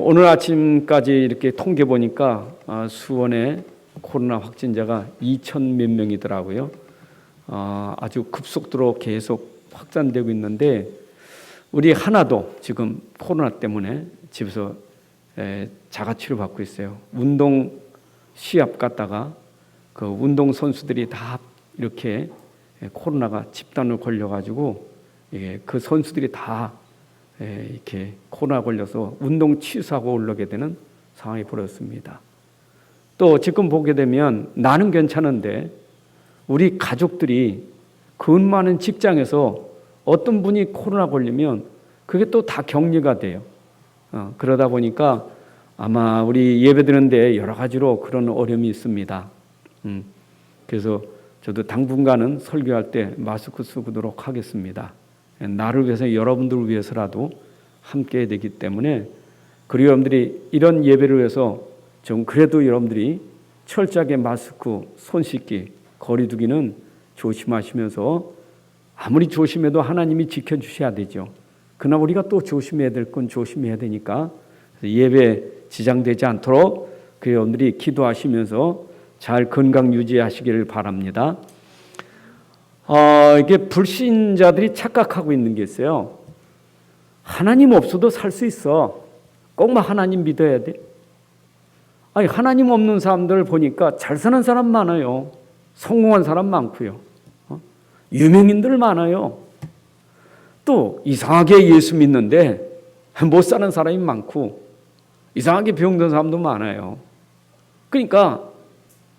오늘 아침까지 이렇게 통계 보니까 수원에 코로나 확진자가 2,000 몇 명이더라고요. 아주 급속도로 계속 확산되고 있는데 우리 하나도 지금 코로나 때문에 집에서 자가치료 받고 있어요. 운동 시합 갔다가 그 운동 선수들이 다 이렇게 코로나가 집단으로 걸려가지고 그 선수들이 다 이렇게 코로나 걸려서 운동 취소하고 올라오게 되는 상황이 벌어졌습니다. 또 지금 보게 되면 나는 괜찮은데 우리 가족들이 근 많은 직장에서 어떤 분이 코로나 걸리면 그게 또 다 격리가 돼요. 그러다 보니까 아마 우리 예배드리는데 여러 가지로 그런 어려움이 있습니다. 그래서 저도 당분간은 설교할 때 마스크 쓰도록 하겠습니다. 나를 위해서 여러분들을 위해서라도 함께 해야 되기 때문에 그리고 여러분들이 이런 예배를 위해서 좀 그래도 여러분들이 철저하게 마스크, 손 씻기, 거리 두기는 조심하시면서 아무리 조심해도 하나님이 지켜주셔야 되죠. 그러나 우리가 또 조심해야 될 건 조심해야 되니까 예배 지장되지 않도록 그 여러분들이 기도하시면서 잘 건강 유지하시기를 바랍니다. 이게 불신자들이 착각하고 있는 게 있어요. 하나님 없어도 살 수 있어. 꼭 하나님 믿어야 돼. 아니, 하나님 없는 사람들 보니까 잘 사는 사람 많아요. 성공한 사람 많고요. 유명인들 많아요. 또 이상하게 예수 믿는데 못 사는 사람이 많고 이상하게 병든 사람도 많아요. 그러니까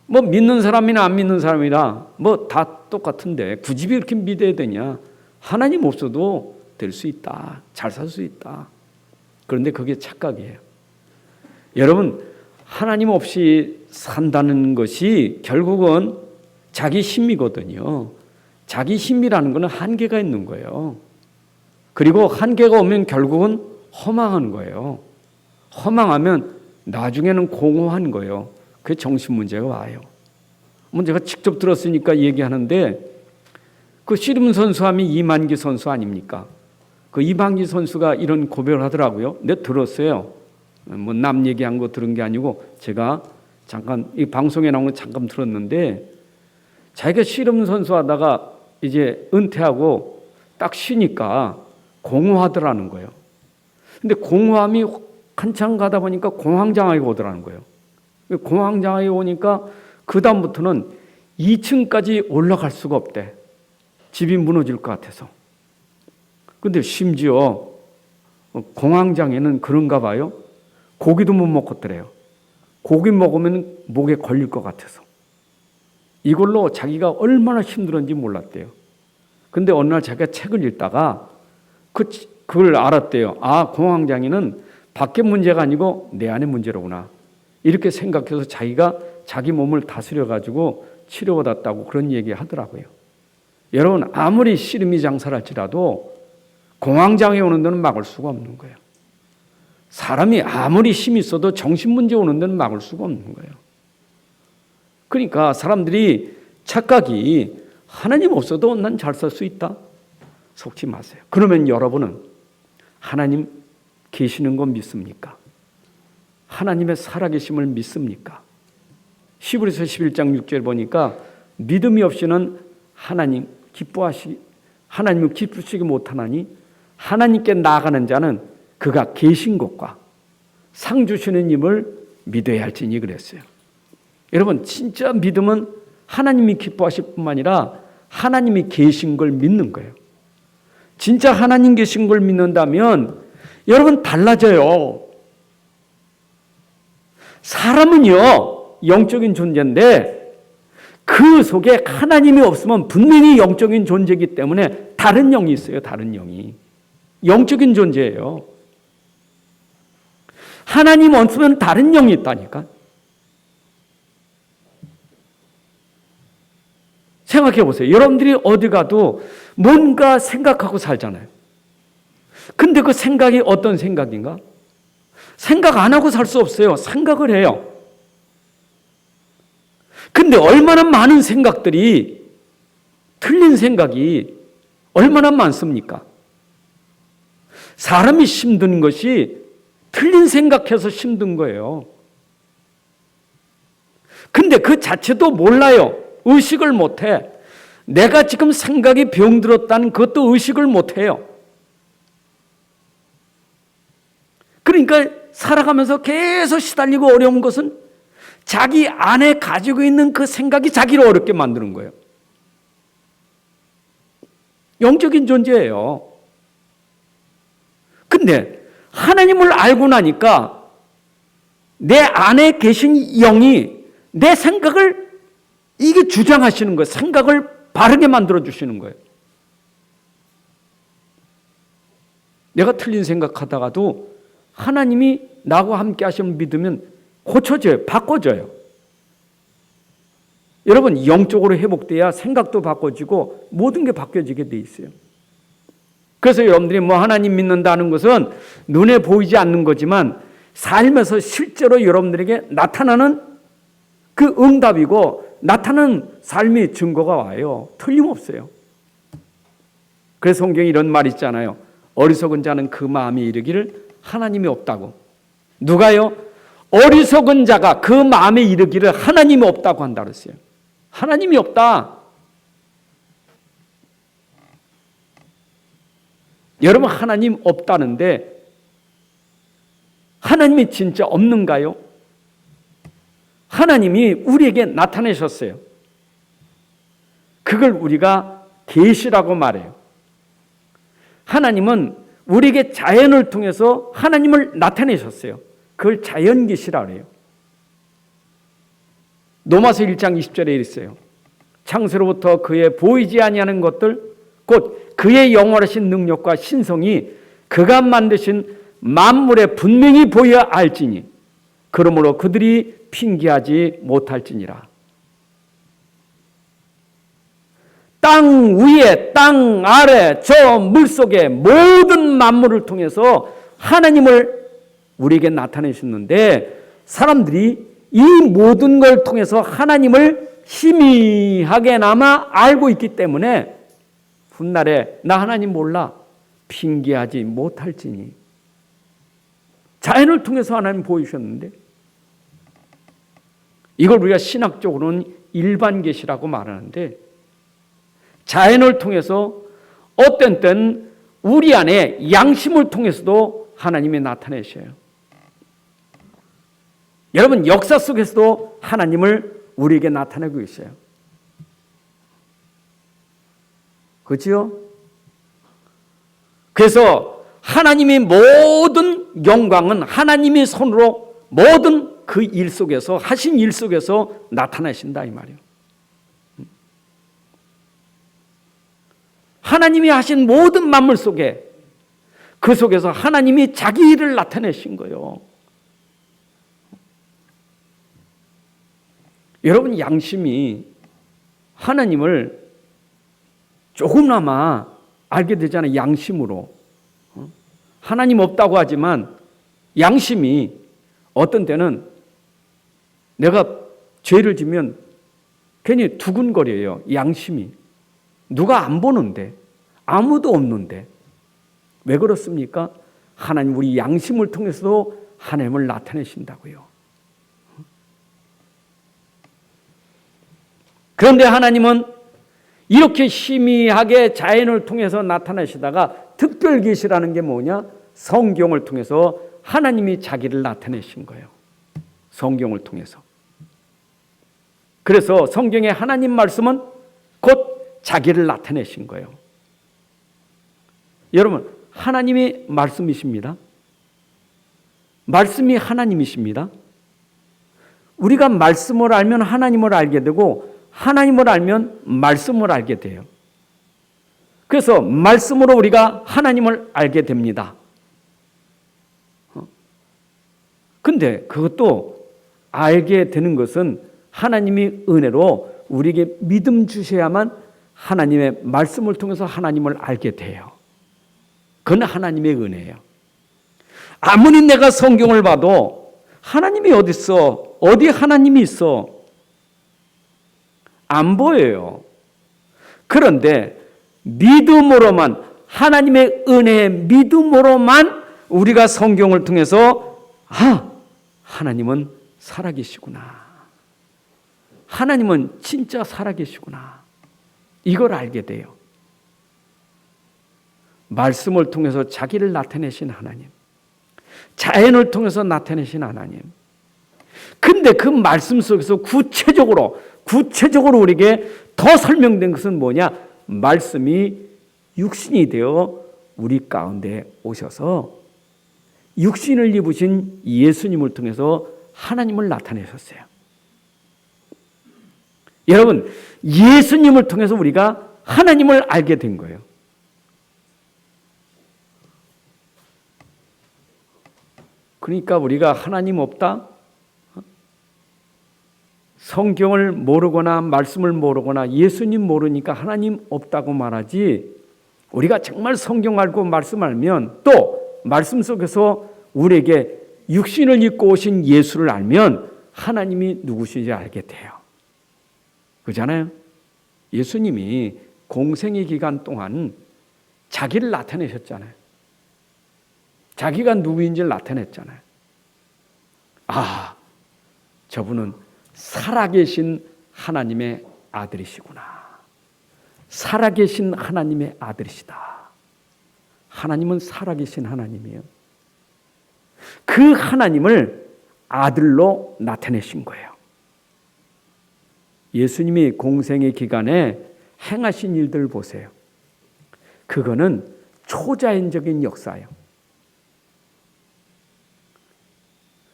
믿는 사람이나 안 믿는 사람이나 다 똑같은데 굳이 이렇게 믿어야 되냐? 하나님 없어도 될 수 있다. 잘 살 수 있다. 그런데 그게 착각이에요. 여러분, 하나님 없이 산다는 것이 결국은 자기 힘이거든요. 자기 힘이라는 것은 한계가 있는 거예요. 그리고 한계가 오면 결국은 허망한 거예요. 허망하면 나중에는 공허한 거예요. 그게 정신 문제가 와요. 제가 직접 들었으니까 얘기하는데 그 씨름 선수함이 이만기 선수 아닙니까? 그 이만기 선수가 이런 고백을 하더라고요. 내가 들었어요. 남 얘기한 거 들은 게 아니고 제가 잠깐 이 방송에 나온 거 잠깐 들었는데 자기가 씨름 선수 하다가 이제 은퇴하고 딱 쉬니까 공허하더라는 거예요. 근데 공허함이 한참 가다 보니까 공황장애가 오더라는 거예요. 공황장애가 오니까 그 다음부터는 2층까지 올라갈 수가 없대. 집이 무너질 것 같아서. 근데 심지어 공황장애는 그런가 봐요. 고기도 못 먹었더래요. 고기 먹으면 목에 걸릴 것 같아서. 이걸로 자기가 얼마나 힘들었는지 몰랐대요. 근데 어느 날 자기가 책을 읽다가 그걸 알았대요. 공황장애는 밖의 문제가 아니고 내 안의 문제로구나. 이렇게 생각해서 자기가 자기 몸을 다스려가지고 치료받았다고 그런 얘기 하더라고요. 여러분, 아무리 씨름이 장사를 할지라도 공황장애 오는 데는 막을 수가 없는 거예요. 사람이 아무리 힘이 있어도 정신문제 오는 데는 막을 수가 없는 거예요. 그러니까 사람들이 착각이 하나님 없어도 난 잘 살 수 있다. 속지 마세요. 그러면 여러분은 하나님 계시는 거 믿습니까? 하나님의 살아계심을 믿습니까? 히브리서 11장 6절 보니까 믿음이 없이는 하나님을 기쁘시게 못하나니 하나님께 나아가는 자는 그가 계신 것과 상 주시는 힘을 믿어야 할지니 그랬어요. 여러분, 진짜 믿음은 하나님이 기뻐하실 뿐만 아니라 하나님이 계신 걸 믿는 거예요. 진짜 하나님 계신 걸 믿는다면 여러분 달라져요. 사람은요, 영적인 존재인데 그 속에 하나님이 없으면 분명히 영적인 존재이기 때문에 다른 영이 있어요. 다른 영이. 영적인 존재예요. 하나님 없으면 다른 영이 있다니까. 생각해 보세요. 여러분들이 어디 가도 뭔가 생각하고 살잖아요. 근데 그 생각이 어떤 생각인가? 생각 안 하고 살 수 없어요. 생각을 해요. 근데 얼마나 많은 생각들이, 틀린 생각이 얼마나 많습니까? 사람이 힘든 것이 틀린 생각해서 힘든 거예요. 근데 그 자체도 몰라요. 의식을 못해. 내가 지금 생각이 병들었다는 그것도 의식을 못해요. 그러니까 살아가면서 계속 시달리고 어려운 것은 자기 안에 가지고 있는 그 생각이 자기를 어렵게 만드는 거예요. 영적인 존재예요. 근데 하나님을 알고 나니까 내 안에 계신 영이 내 생각을 이게 주장하시는 거예요. 생각을 바르게 만들어 주시는 거예요. 내가 틀린 생각하다가도 하나님이 나와 함께 하시면 믿으면 고쳐져요. 바꿔져요. 여러분, 영적으로 회복돼야 생각도 바꿔지고 모든 게 바뀌어지게 돼 있어요. 그래서 여러분들이 뭐 하나님 믿는다는 것은 눈에 보이지 않는 거지만 삶에서 실제로 여러분들에게 나타나는 그 응답이고 나타나는 삶의 증거가 와요. 틀림없어요. 그래서 성경에 이런 말이 있잖아요. 어리석은 자는 그 마음에 이르기를 하나님이 없다고. 누가요? 어리석은 자가 그 마음에 이르기를 하나님이 없다고 한다 그랬어요. 하나님이 없다. 여러분, 하나님 없다는데 하나님이 진짜 없는가요? 하나님이 우리에게 나타내셨어요. 그걸 우리가 계시라고 말해요. 하나님은 우리에게 자연을 통해서 하나님을 나타내셨어요. 그걸 자연계시라고 해요. 로마서 1장 20절에 이랬어요. 창세로부터 그의 보이지 아니하는 것들 곧 그의 영원하신 능력과 신성이 그가 만드신 만물에 분명히 보여 알지니 그러므로 그들이 핑계하지 못할지니라. 땅 위에 땅 아래 저 물속의 모든 만물을 통해서 하나님을 우리에게 나타내셨는데 사람들이 이 모든 걸 통해서 하나님을 희미하게나마 알고 있기 때문에 훗날에 나 하나님 몰라 핑계하지 못할지니. 자연을 통해서 하나님 보이셨는데 이걸 우리가 신학적으로는 일반 계시라고 말하는데 자연을 통해서 어떤 때는 우리 안에 양심을 통해서도 하나님이 나타내셔요. 여러분, 역사 속에서도 하나님을 우리에게 나타내고 있어요. 그렇지요? 그래서 하나님의 모든 영광은 하나님의 손으로 모든 그 일 속에서 하신 일 속에서 나타나신다 이 말이에요. 하나님이 하신 모든 만물 속에 그 속에서 하나님이 자기 일을 나타내신 거예요. 여러분, 양심이 하나님을 조금나마 알게 되잖아요. 양심으로. 하나님 없다고 하지만 양심이 어떤 때는 내가 죄를 지면 괜히 두근거려요. 양심이. 누가 안 보는데 아무도 없는데 왜 그렇습니까? 하나님 우리 양심을 통해서도 하나님을 나타내신다고요. 그런데 하나님은 이렇게 희미하게 자연을 통해서 나타내시다가 특별 계시라는 게 뭐냐? 성경을 통해서 하나님이 자기를 나타내신 거예요. 성경을 통해서. 그래서 성경의 하나님 말씀은 곧 자기를 나타내신 거예요. 여러분, 하나님이 말씀이십니다. 말씀이 하나님이십니다. 우리가 말씀을 알면 하나님을 알게 되고 하나님을 알면 말씀을 알게 돼요. 그래서 말씀으로 우리가 하나님을 알게 됩니다. 근데 그것도 알게 되는 것은 하나님이 은혜로 우리에게 믿음 주셔야만 하나님의 말씀을 통해서 하나님을 알게 돼요. 그건 하나님의 은혜예요. 아무리 내가 성경을 봐도 하나님이 어디 있어? 어디 하나님이 있어? 안 보여요. 그런데 믿음으로만, 하나님의 은혜의 믿음으로만 우리가 성경을 통해서 아, 하나님은 살아계시구나. 하나님은 진짜 살아계시구나. 이걸 알게 돼요. 말씀을 통해서 자기를 나타내신 하나님, 자연을 통해서 나타내신 하나님. 근데 그 말씀 속에서 구체적으로 우리에게 더 설명된 것은 뭐냐? 말씀이 육신이 되어 우리 가운데 오셔서 육신을 입으신 예수님을 통해서 하나님을 나타내셨어요. 여러분, 예수님을 통해서 우리가 하나님을 알게 된 거예요. 그러니까 우리가 하나님 없다? 성경을 모르거나 말씀을 모르거나 예수님 모르니까 하나님 없다고 말하지, 우리가 정말 성경 알고 말씀 알면, 또 말씀 속에서 우리에게 육신을 입고 오신 예수를 알면 하나님이 누구신지 알게 돼요. 그렇잖아요? 예수님이 공생의 기간 동안 자기를 나타내셨잖아요. 자기가 누구인지를 나타냈잖아요. 아, 저분은 살아계신 하나님의 아들이시구나. 살아계신 하나님의 아들이시다. 하나님은 살아계신 하나님이에요. 그 하나님을 아들로 나타내신 거예요. 예수님이 공생의 기간에 행하신 일들 보세요. 그거는 초자연적인 역사예요.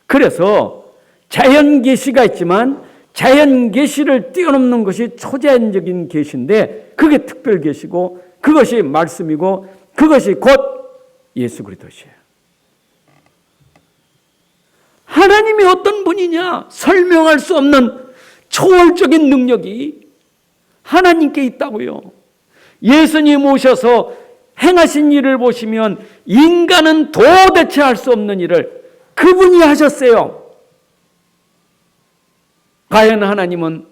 그래서 자연 계시가 있지만 자연 계시를 뛰어넘는 것이 초자연적인 계시인데, 그게 특별 계시고 그것이 말씀이고 그것이 곧 예수 그리스도시에요. 하나님이 어떤 분이냐? 설명할 수 없는 초월적인 능력이 하나님께 있다고요. 예수님 오셔서 행하신 일을 보시면 인간은 도대체 할 수 없는 일을 그분이 하셨어요. 과연 하나님은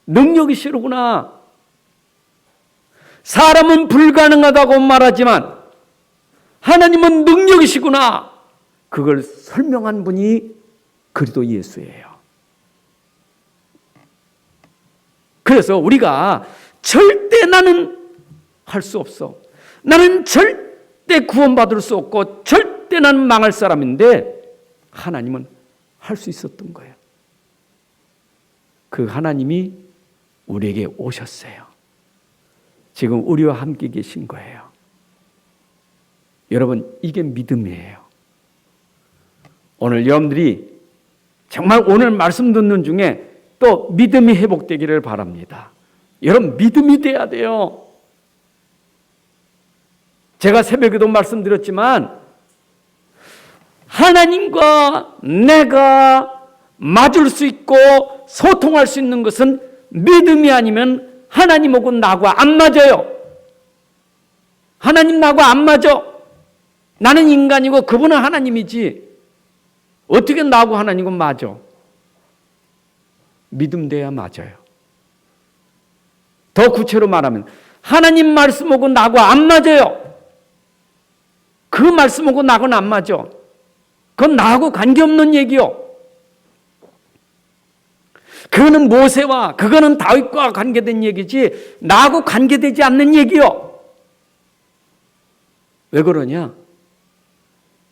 능력이시로구나. 사람은 불가능하다고 말하지만 하나님은 능력이시구나. 그걸 설명한 분이 그리스도 예수예요. 그래서 우리가 절대 나는 할 수 없어, 나는 절대 구원받을 수 없고 절대 나는 망할 사람인데, 하나님은 할 수 있었던 거예요. 그 하나님이 우리에게 오셨어요. 지금 우리와 함께 계신 거예요. 여러분, 이게 믿음이에요. 오늘 여러분들이 정말 오늘 말씀 듣는 중에 또 믿음이 회복되기를 바랍니다. 여러분, 믿음이 돼야 돼요. 제가 새벽에도 말씀드렸지만 하나님과 내가 맞을 수 있고 소통할 수 있는 것은 믿음이 아니면 하나님하고 나하고 안 맞아요. 하나님 나하고 안 맞아. 나는 인간이고 그분은 하나님이지. 어떻게 나하고 하나님과 맞아? 믿음 돼야 맞아요. 더 구체로 말하면 하나님 말씀하고 나하고 안 맞아요. 그 말씀하고 나하고는 안 맞아. 그건 나하고 관계없는 얘기요. 그거는 모세와 그거는 다윗과 관계된 얘기지 나하고 관계되지 않는 얘기요. 왜 그러냐?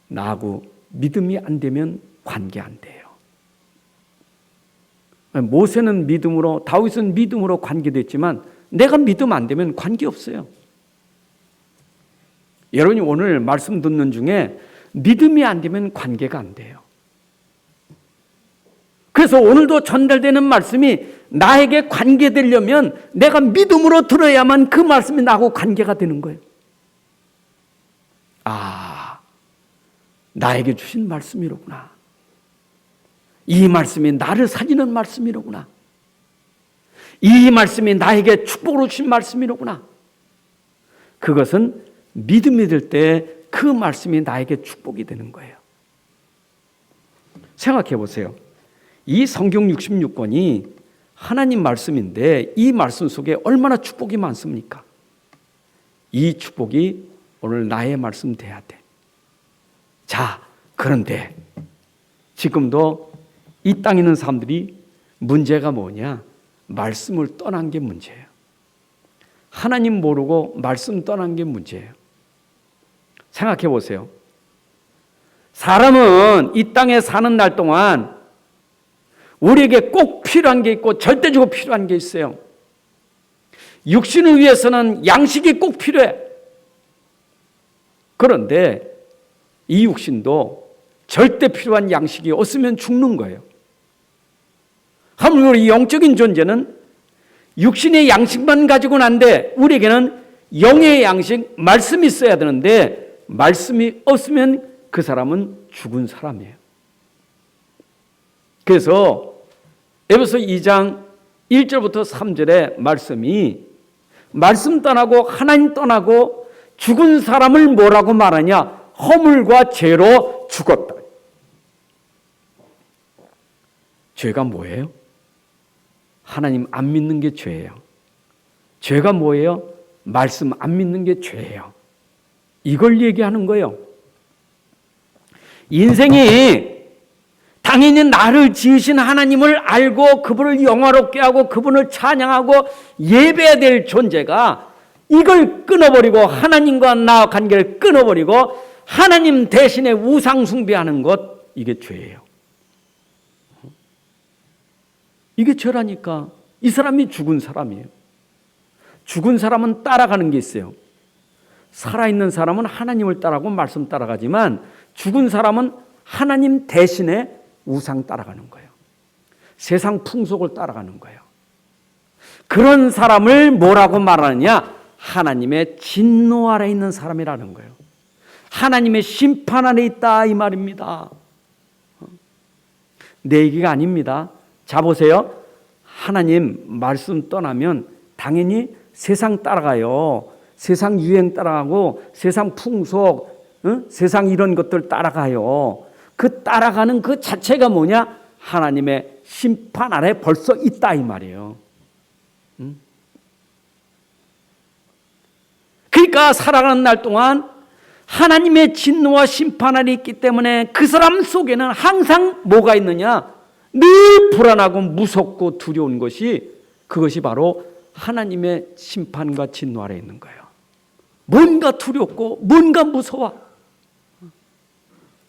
나하고 믿음이 안 되면 관계 안 돼요. 모세는 믿음으로, 다윗은 믿음으로 관계됐지만 내가 믿음 안 되면 관계 없어요. 여러분이 오늘 말씀 듣는 중에 믿음이 안 되면 관계가 안 돼요. 그래서 오늘도 전달되는 말씀이 나에게 관계되려면 내가 믿음으로 들어야만 그 말씀이 나하고 관계가 되는 거예요. 아, 나에게 주신 말씀이로구나. 이 말씀이 나를 살리는 말씀이로구나. 이 말씀이 나에게 축복으로 주신 말씀이로구나. 그것은 믿음이 될 때 그 말씀이 나에게 축복이 되는 거예요. 생각해 보세요. 이 성경 66권이 하나님 말씀인데 이 말씀 속에 얼마나 축복이 많습니까? 이 축복이 오늘 나의 말씀 돼야 돼. 자, 그런데 지금도 이 땅에 있는 사람들이 문제가 뭐냐? 말씀을 떠난 게 문제예요. 하나님 모르고 말씀 떠난 게 문제예요. 생각해 보세요. 사람은 이 땅에 사는 날 동안 우리에게 꼭 필요한 게 있고 절대적으로 필요한 게 있어요. 육신을 위해서는 양식이 꼭 필요해. 그런데 이 육신도 절대 필요한 양식이 없으면 죽는 거예요. 하물며 우리 영적인 존재는 육신의 양식만 가지고는 안 돼. 우리에게는 영의 양식, 말씀이 있어야 되는데 말씀이 없으면 그 사람은 죽은 사람이에요. 그래서 에베소 2장 1절부터 3절의 말씀이 말씀 떠나고 하나님 떠나고 죽은 사람을 뭐라고 말하냐? 허물과 죄로 죽었다. 죄가 뭐예요? 하나님 안 믿는 게 죄예요. 죄가 뭐예요? 말씀 안 믿는 게 죄예요. 이걸 얘기하는 거예요. 인생이 당연히 나를 지으신 하나님을 알고 그분을 영화롭게 하고 그분을 찬양하고 예배해야 될 존재가 이걸 끊어버리고 하나님과 나 관계를 끊어버리고 하나님 대신에 우상 숭배하는 것, 이게 죄예요. 이게 죄라니까. 이 사람이 죽은 사람이에요. 죽은 사람은 따라가는 게 있어요. 살아있는 사람은 하나님을 따라가고 말씀 따라가지만 죽은 사람은 하나님 대신에 우상 따라가는 거예요. 세상 풍속을 따라가는 거예요. 그런 사람을 뭐라고 말하느냐? 하나님의 진노 아래 있는 사람이라는 거예요. 하나님의 심판 아래 있다 이 말입니다. 내 얘기가 아닙니다. 자 보세요. 하나님 말씀 떠나면 당연히 세상 따라가요. 세상 유행 따라가고 세상 풍속, 세상 이런 것들 따라가요. 그 따라가는 그 자체가 뭐냐? 하나님의 심판 아래 벌써 있다 이 말이에요. 그러니까 살아가는 날 동안 하나님의 진노와 심판 아래 있기 때문에 그 사람 속에는 항상 뭐가 있느냐? 늘 불안하고 무섭고 두려운 것이, 그것이 바로 하나님의 심판과 진노 아래 있는 거예요. 뭔가 두렵고 뭔가 무서워.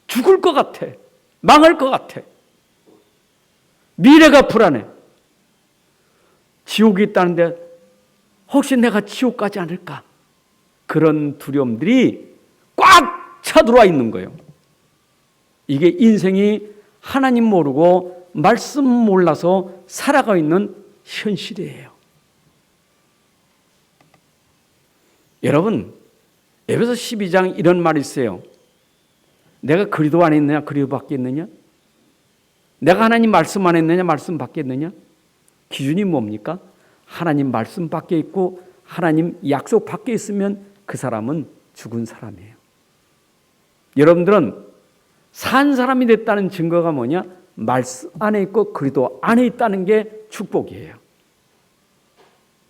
죽을 것 같아. 망할 것 같아. 미래가 불안해. 지옥이 있다는데 혹시 내가 지옥 가지 않을까? 그런 두려움들이 꽉 차들어와 있는 거예요. 이게 인생이 하나님 모르고 말씀 몰라서 살아가고 있는 현실이에요. 여러분, 에베소 12장 이런 말이 있어요. 내가 그리도 안 했느냐? 그리도 받겠느냐? 내가 하나님 말씀 안 했느냐? 말씀 받겠느냐? 기준이 뭡니까? 하나님 말씀 밖에 있고 하나님 약속 밖에 있으면 그 사람은 죽은 사람이에요. 여러분들은 산 사람이 됐다는 증거가 뭐냐? 말씀 안에 있고 그리도 안에 있다는 게 축복이에요.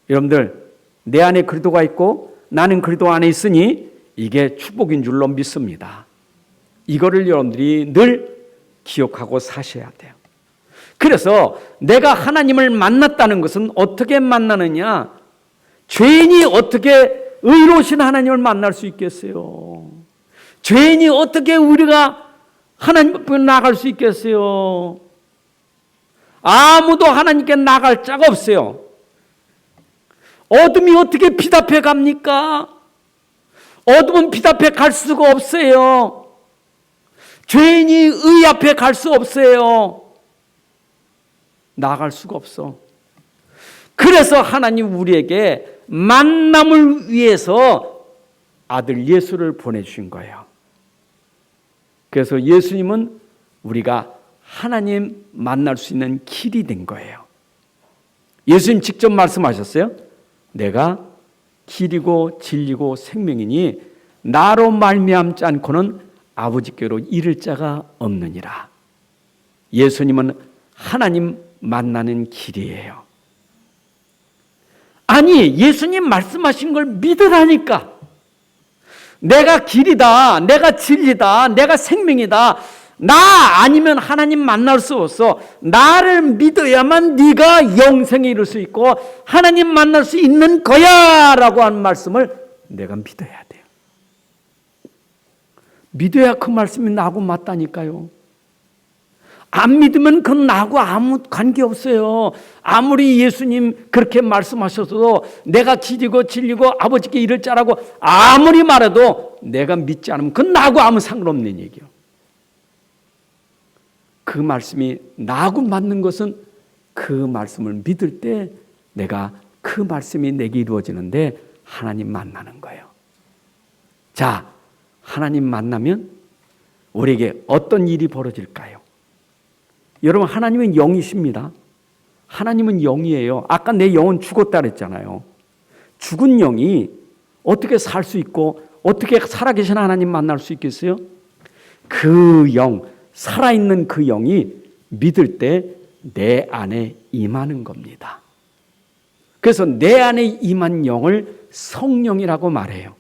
여러분들, 내 안에 그리도가 있고 나는 그리도 안에 있으니 이게 축복인 줄로 믿습니다. 이거를 여러분들이 늘 기억하고 사셔야 돼요. 그래서 내가 하나님을 만났다는 것은 어떻게 만나느냐? 죄인이 어떻게 의로우신 하나님을 만날 수 있겠어요? 죄인이 어떻게 우리가 하나님 앞에 나갈 수 있겠어요? 아무도 하나님께 나갈 자가 없어요. 어둠이 어떻게 빛 앞에 갑니까? 어둠은 빛 앞에 갈 수가 없어요. 죄인이 의 앞에 갈 수 없어요. 나갈 수가 없어. 그래서 하나님 우리에게 만남을 위해서 아들 예수를 보내주신 거예요. 그래서 예수님은 우리가 하나님 만날 수 있는 길이 된 거예요. 예수님 직접 말씀하셨어요. 내가 길이고 진리고 생명이니 나로 말미암지 않고는 아버지께로 이를 자가 없느니라. 예수님은 하나님 만나는 길이에요. 아니, 예수님 말씀하신 걸 믿으라니까. 내가 길이다, 내가 진리다, 내가 생명이다. 나 아니면 하나님 만날 수 없어. 나를 믿어야만 네가 영생에 이를 수 있고 하나님 만날 수 있는 거야 라고 하는 말씀을 내가 믿어야 돼요. 믿어야 그 말씀이 나하고 맞다니까요. 안 믿으면 그건 나하고 아무 관계없어요. 아무리 예수님 그렇게 말씀하셔도 내가 지지고 질리고 아버지께 이럴 자라고 아무리 말해도 내가 믿지 않으면 그건 나하고 아무 상관없는 얘기예요. 그 말씀이 나하고 맞는 것은 그 말씀을 믿을 때 내가 그 말씀이 내게 이루어지는데 하나님 만나는 거예요. 자, 하나님 만나면 우리에게 어떤 일이 벌어질까요? 여러분, 하나님은 영이십니다. 하나님은 영이에요. 아까 내 영은 죽었다 그랬잖아요. 죽은 영이 어떻게 살 수 있고 어떻게 살아계신 하나님 만날 수 있겠어요? 그 영, 살아있는 그 영이 믿을 때 내 안에 임하는 겁니다. 그래서 내 안에 임한 영을 성령이라고 말해요.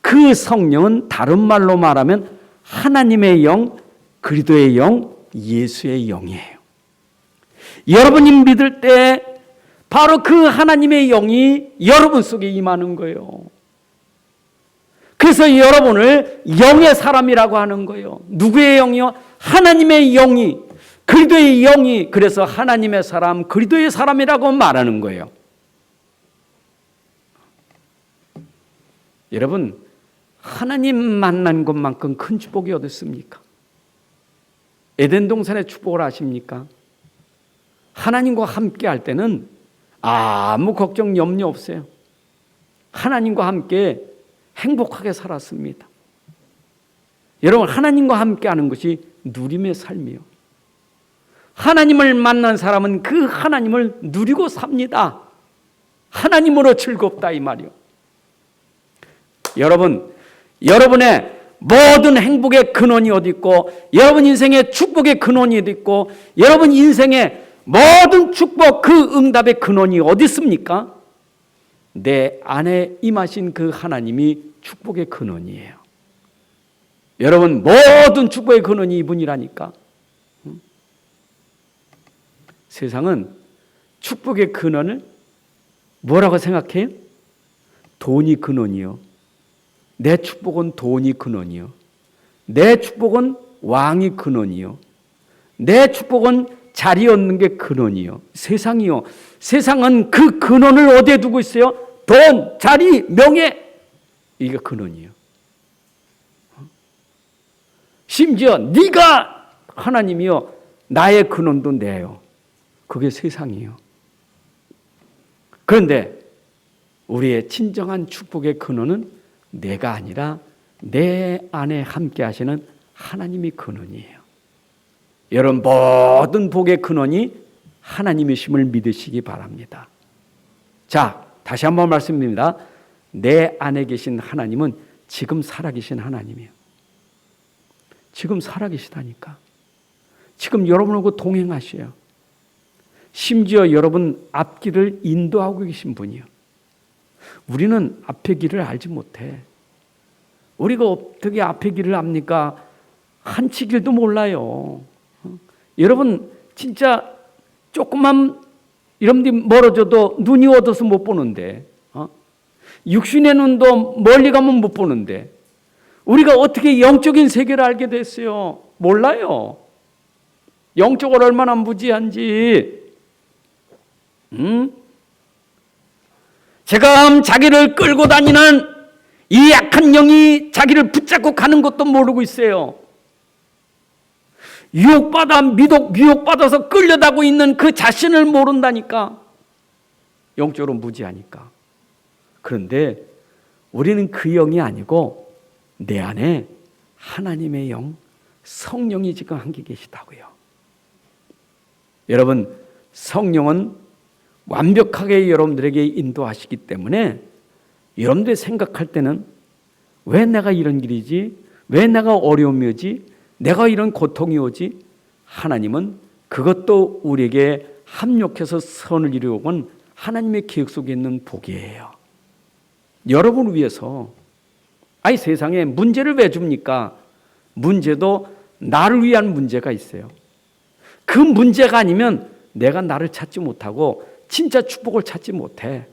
그 성령은 다른 말로 말하면 하나님의 영, 그리스도의 영, 예수의 영이에요. 여러분이 믿을 때 바로 그 하나님의 영이 여러분 속에 임하는 거예요. 그래서 여러분을 영의 사람이라고 하는 거예요. 누구의 영이요? 하나님의 영이, 그리스도의 영이, 그래서 하나님의 사람, 그리스도의 사람이라고 말하는 거예요. 여러분, 하나님 만난 것만큼 큰 축복이 어디 있습니까? 에덴 동산의 축복을 아십니까? 하나님과 함께 할 때는 아무 걱정 염려 없어요. 하나님과 함께 행복하게 살았습니다. 여러분, 하나님과 함께 하는 것이 누림의 삶이요. 하나님을 만난 사람은 그 하나님을 누리고 삽니다. 하나님으로 즐겁다 이 말이요. 여러분, 여러분의 모든 행복의 근원이 어디 있고 여러분 인생의 축복의 근원이 어디 있고 여러분 인생의 모든 축복 그 응답의 근원이 어디 있습니까? 내 안에 임하신 그 하나님이 축복의 근원이에요. 여러분, 모든 축복의 근원이 이분이라니까. 세상은 축복의 근원을 뭐라고 생각해요? 돈이 근원이요. 내 축복은 돈이 근원이요. 내 축복은 왕이 근원이요. 내 축복은 자리 얻는 게 근원이요. 세상이요. 세상은 그 근원을 어디에 두고 있어요? 돈, 자리, 명예. 이게 근원이요. 심지어 네가 하나님이요. 나의 근원도 내요. 그게 세상이요. 그런데 우리의 진정한 축복의 근원은 내가 아니라 내 안에 함께 하시는 하나님이 근원이에요. 여러분, 모든 복의 근원이 하나님이심을 믿으시기 바랍니다. 자, 다시 한번 말씀드립니다. 내 안에 계신 하나님은 지금 살아계신 하나님이에요. 지금 살아계시다니까. 지금 여러분하고 동행하셔요. 심지어 여러분 앞길을 인도하고 계신 분이요. 우리는 앞의 길을 알지 못해. 우리가 어떻게 앞의 길을 압니까? 한치 길도 몰라요. 여러분 진짜 조금만 여러분들이 멀어져도 눈이 어두워서 못 보는데, 육신의 눈도 멀리 가면 못 보는데 우리가 어떻게 영적인 세계를 알게 됐어요? 몰라요. 영적으로 얼마나 무지한지. 지금 자기를 끌고 다니는 이 약한 영이 자기를 붙잡고 가는 것도 모르고 있어요. 미혹받아서 끌려다고 있는 그 자신을 모른다니까. 영적으로 무지하니까. 그런데 우리는 그 영이 아니고 내 안에 하나님의 영, 성령이 지금 함께 계시다고요. 여러분, 성령은 완벽하게 여러분들에게 인도하시기 때문에 여러분들이 생각할 때는 왜 내가 이런 길이지? 왜 내가 어려움이 오지? 내가 이런 고통이 오지? 하나님은 그것도 우리에게 합력해서 선을 이루어온 하나님의 계획 속에 있는 복이에요. 여러분을 위해서. 아니, 세상에 문제를 왜 줍니까? 문제도 나를 위한 문제가 있어요. 그 문제가 아니면 내가 나를 찾지 못하고 진짜 축복을 찾지 못해.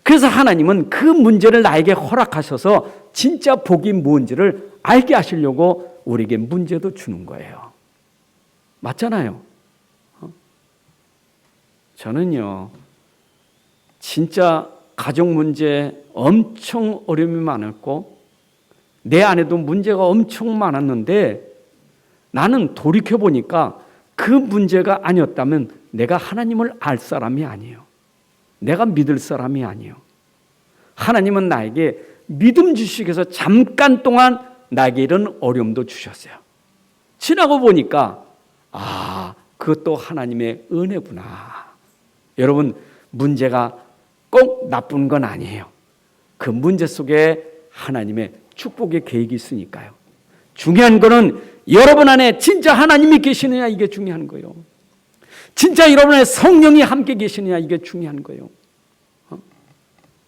그래서 하나님은 그 문제를 나에게 허락하셔서 진짜 복이 뭔지를 알게 하시려고 우리에게 문제도 주는 거예요. 맞잖아요. 저는요, 진짜 가족 문제 엄청 어려움이 많았고 내 안에도 문제가 엄청 많았는데 나는 돌이켜보니까 그 문제가 아니었다면 내가 하나님을 알 사람이 아니에요. 내가 믿을 사람이 아니에요. 하나님은 나에게 믿음 주시기 위해서 잠깐 동안 나에게 이런 어려움도 주셨어요. 지나고 보니까 그것도 하나님의 은혜구나. 여러분, 문제가 꼭 나쁜 건 아니에요. 그 문제 속에 하나님의 축복의 계획이 있으니까요. 중요한 거는 여러분 안에 진짜 하나님이 계시느냐, 이게 중요한 거예요. 진짜 여러분의 성령이 함께 계시느냐, 이게 중요한 거예요.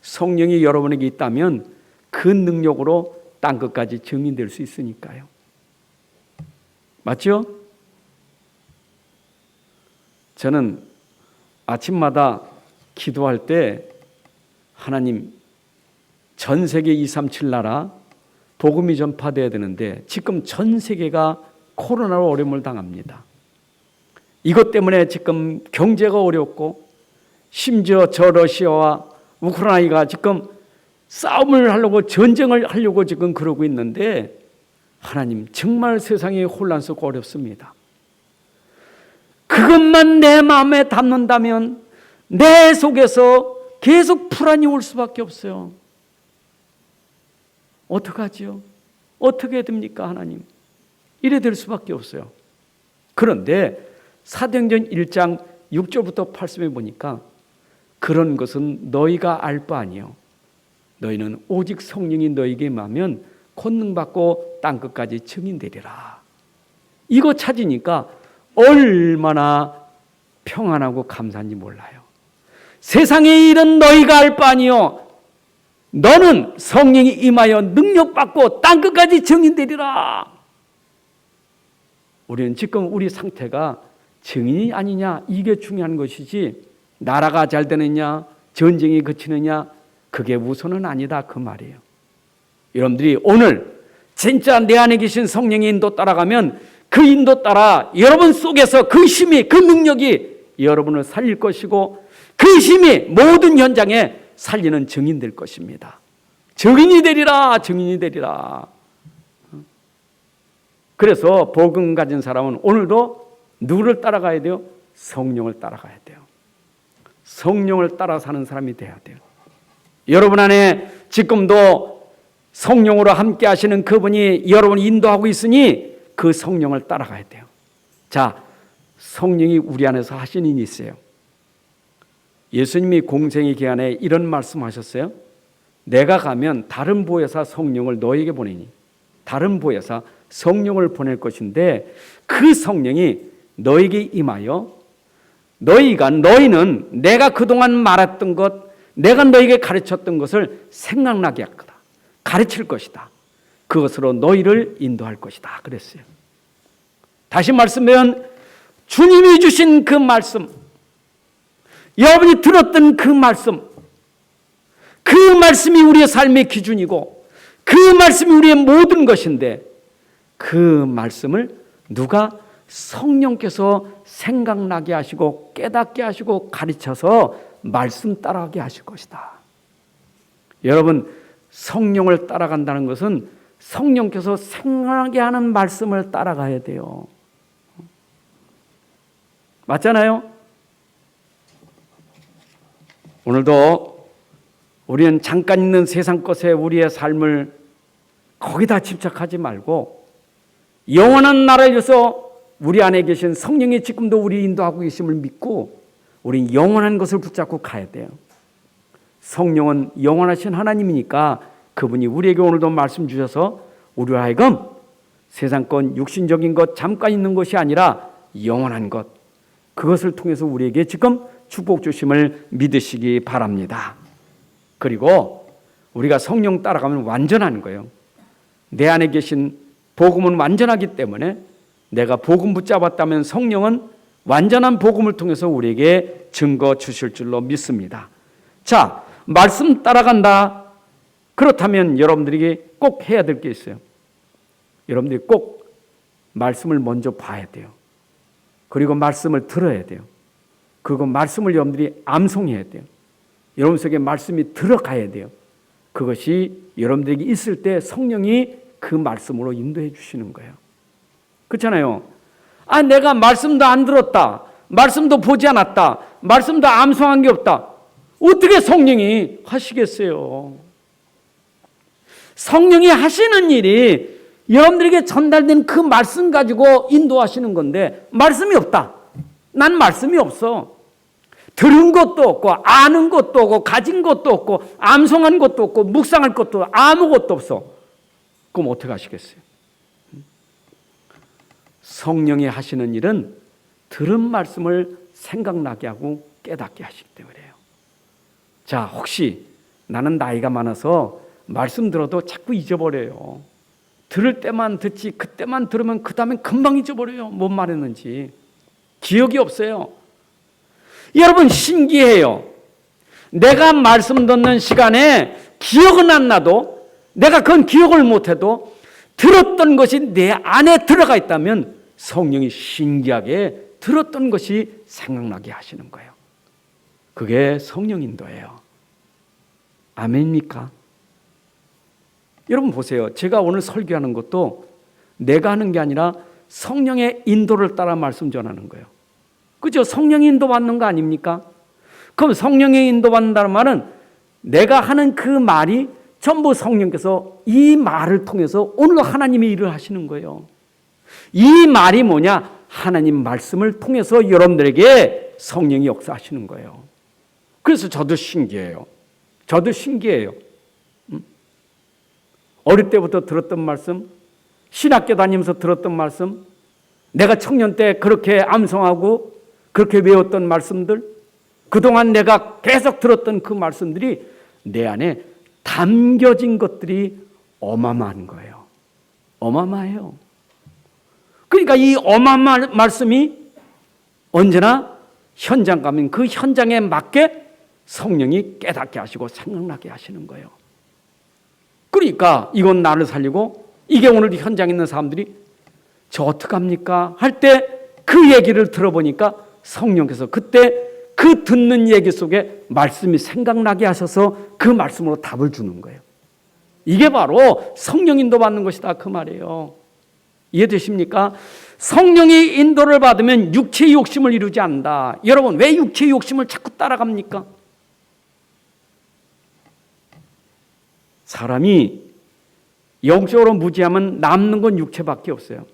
성령이 여러분에게 있다면 그 능력으로 땅 끝까지 증인될 수 있으니까요. 맞죠? 저는 아침마다 기도할 때 하나님, 전 세계 237 나라 복음이 전파돼야 되는데 지금 전 세계가 코로나로 어려움을 당합니다. 이것 때문에 지금 경제가 어렵고 심지어 저 러시아와 우크라이나가 지금 싸움을 하려고, 전쟁을 하려고 지금 그러고 있는데 하나님, 정말 세상이 혼란스럽고 어렵습니다. 그것만 내 마음에 담는다면 내 속에서 계속 불안이 올 수밖에 없어요. 어떡하지요? 어떻게 됩니까, 하나님? 이래 될 수밖에 없어요. 그런데 사도행전 1장 6절부터 8절에 보니까 그런 것은 너희가 알 바 아니요. 너희는 오직 성령이 너희에게 임하면 권능받고 땅끝까지 증인되리라. 이거 찾으니까 얼마나 평안하고 감사한지 몰라요. 세상의 일은 너희가 알 바 아니요. 너는 성령이 임하여 능력받고 땅끝까지 증인되리라. 우리는 지금 우리 상태가 증인이 아니냐, 이게 중요한 것이지 나라가 잘 되느냐, 전쟁이 그치느냐, 그게 우선은 아니다, 그 말이에요. 여러분들이 오늘 진짜 내 안에 계신 성령의 인도 따라가면 그 인도 따라 여러분 속에서 그 힘이, 그 능력이 여러분을 살릴 것이고 그 힘이 모든 현장에 살리는 증인 될 것입니다. 증인이 되리라, 증인이 되리라. 그래서 복음 가진 사람은 오늘도 누구를 따라가야 돼요? 성령을 따라가야 돼요. 성령을 따라 사는 사람이 돼야 돼요. 여러분 안에 지금도 성령으로 함께 하시는 그분이 여러분을 인도하고 있으니 그 성령을 따라가야 돼요. 자, 성령이 우리 안에서 하시는 일이 있어요. 예수님이 공생의 기간에 이런 말씀하셨어요. 내가 가면 다른 보혜사 성령을 너에게 보내니, 다른 보혜사 성령을 보낼 것인데 그 성령이 너에게 임하여 너희는 내가 그동안 말했던 것, 내가 너에게 가르쳤던 것을 생각나게 할 거다. 가르칠 것이다. 그것으로 너희를 인도할 것이다. 그랬어요. 다시 말씀하면 주님이 주신 그 말씀, 여러분이 들었던 그 말씀, 그 말씀이 우리의 삶의 기준이고 그 말씀이 우리의 모든 것인데 그 말씀을 누가? 성령께서 생각나게 하시고 깨닫게 하시고 가르쳐서 말씀 따라가게 하실 것이다. 여러분, 성령을 따라간다는 것은 성령께서 생각나게 하는 말씀을 따라가야 돼요. 맞잖아요? 오늘도 우리는 잠깐 있는 세상 것에 우리의 삶을 거기다 집착하지 말고 영원한 나라를 위해서 우리 안에 계신 성령이 지금도 우리 인도하고 계심을 믿고 우린 영원한 것을 붙잡고 가야 돼요. 성령은 영원하신 하나님이니까 그분이 우리에게 오늘도 말씀 주셔서 우리로 하여금 세상권 육신적인 것 잠깐 있는 것이 아니라 영원한 것, 그것을 통해서 우리에게 지금 축복 주심을 믿으시기 바랍니다. 그리고 우리가 성령 따라가면 완전한 거예요. 내 안에 계신 복음은 완전하기 때문에 내가 복음 붙잡았다면 성령은 완전한 복음을 통해서 우리에게 증거 주실 줄로 믿습니다. 자, 말씀 따라간다. 그렇다면 여러분들에게 꼭 해야 될 게 있어요. 여러분들이 꼭 말씀을 먼저 봐야 돼요. 그리고 말씀을 들어야 돼요. 그리고 말씀을 여러분들이 암송해야 돼요. 여러분 속에 말씀이 들어가야 돼요. 그것이 여러분들에게 있을 때 성령이 그 말씀으로 인도해 주시는 거예요. 그렇잖아요. 아, 내가 말씀도 안 들었다. 말씀도 보지 않았다. 말씀도 암송한 게 없다. 어떻게 성령이 하시겠어요? 성령이 하시는 일이 여러분들에게 전달된 그 말씀 가지고 인도하시는 건데 말씀이 없다. 난 말씀이 없어. 들은 것도 없고 아는 것도 없고 가진 것도 없고 암송한 것도 없고 묵상할 것도 아무것도 없어. 그럼 어떻게 하시겠어요? 성령이 하시는 일은 들은 말씀을 생각나게 하고 깨닫게 하시기 때문에 그래요. 자, 혹시 나는 나이가 많아서 말씀 들어도 자꾸 잊어버려요. 들을 때만 듣지 그때만 들으면 그 다음엔 금방 잊어버려요. 뭔 말했는지. 기억이 없어요. 여러분 신기해요. 내가 말씀 듣는 시간에 기억은 안 나도 내가 그건 기억을 못해도 들었던 것이 내 안에 들어가 있다면 성령이 신기하게 들었던 것이 생각나게 하시는 거예요. 그게 성령 인도예요. 아멘입니까? 여러분 보세요. 제가 오늘 설교하는 것도 내가 하는 게 아니라 성령의 인도를 따라 말씀 전하는 거예요. 그죠? 성령의 인도 받는 거 아닙니까? 그럼 성령의 인도 받는다는 말은 내가 하는 그 말이 전부 성령께서 이 말을 통해서 오늘 하나님이 일을 하시는 거예요. 이 말이 뭐냐? 하나님 말씀을 통해서 여러분들에게 성령이 역사하시는 거예요. 그래서 저도 신기해요. 저도 신기해요. 어릴 때부터 들었던 말씀, 신학교 다니면서 들었던 말씀, 내가 청년 때 그렇게 암송하고 그렇게 외웠던 말씀들, 그동안 내가 계속 들었던 그 말씀들이 내 안에 담겨진 것들이 어마어마한 거예요. 어마어마해요. 그러니까 이 어마어마한 말씀이 언제나 현장 가면 그 현장에 맞게 성령이 깨닫게 하시고 생각나게 하시는 거예요. 그러니까 이건 나를 살리고 이게 오늘 현장에 있는 사람들이 저 어떡합니까? 할 때 그 얘기를 들어보니까 성령께서 그때 그 듣는 얘기 속에 말씀이 생각나게 하셔서 그 말씀으로 답을 주는 거예요. 이게 바로 성령 인도 받는 것이다 그 말이에요. 이해되십니까? 성령이 인도를 받으면 육체의 욕심을 이루지 않는다. 여러분 왜 육체의 욕심을 자꾸 따라갑니까? 사람이 영적으로 무지하면 남는 건 육체밖에 없어요.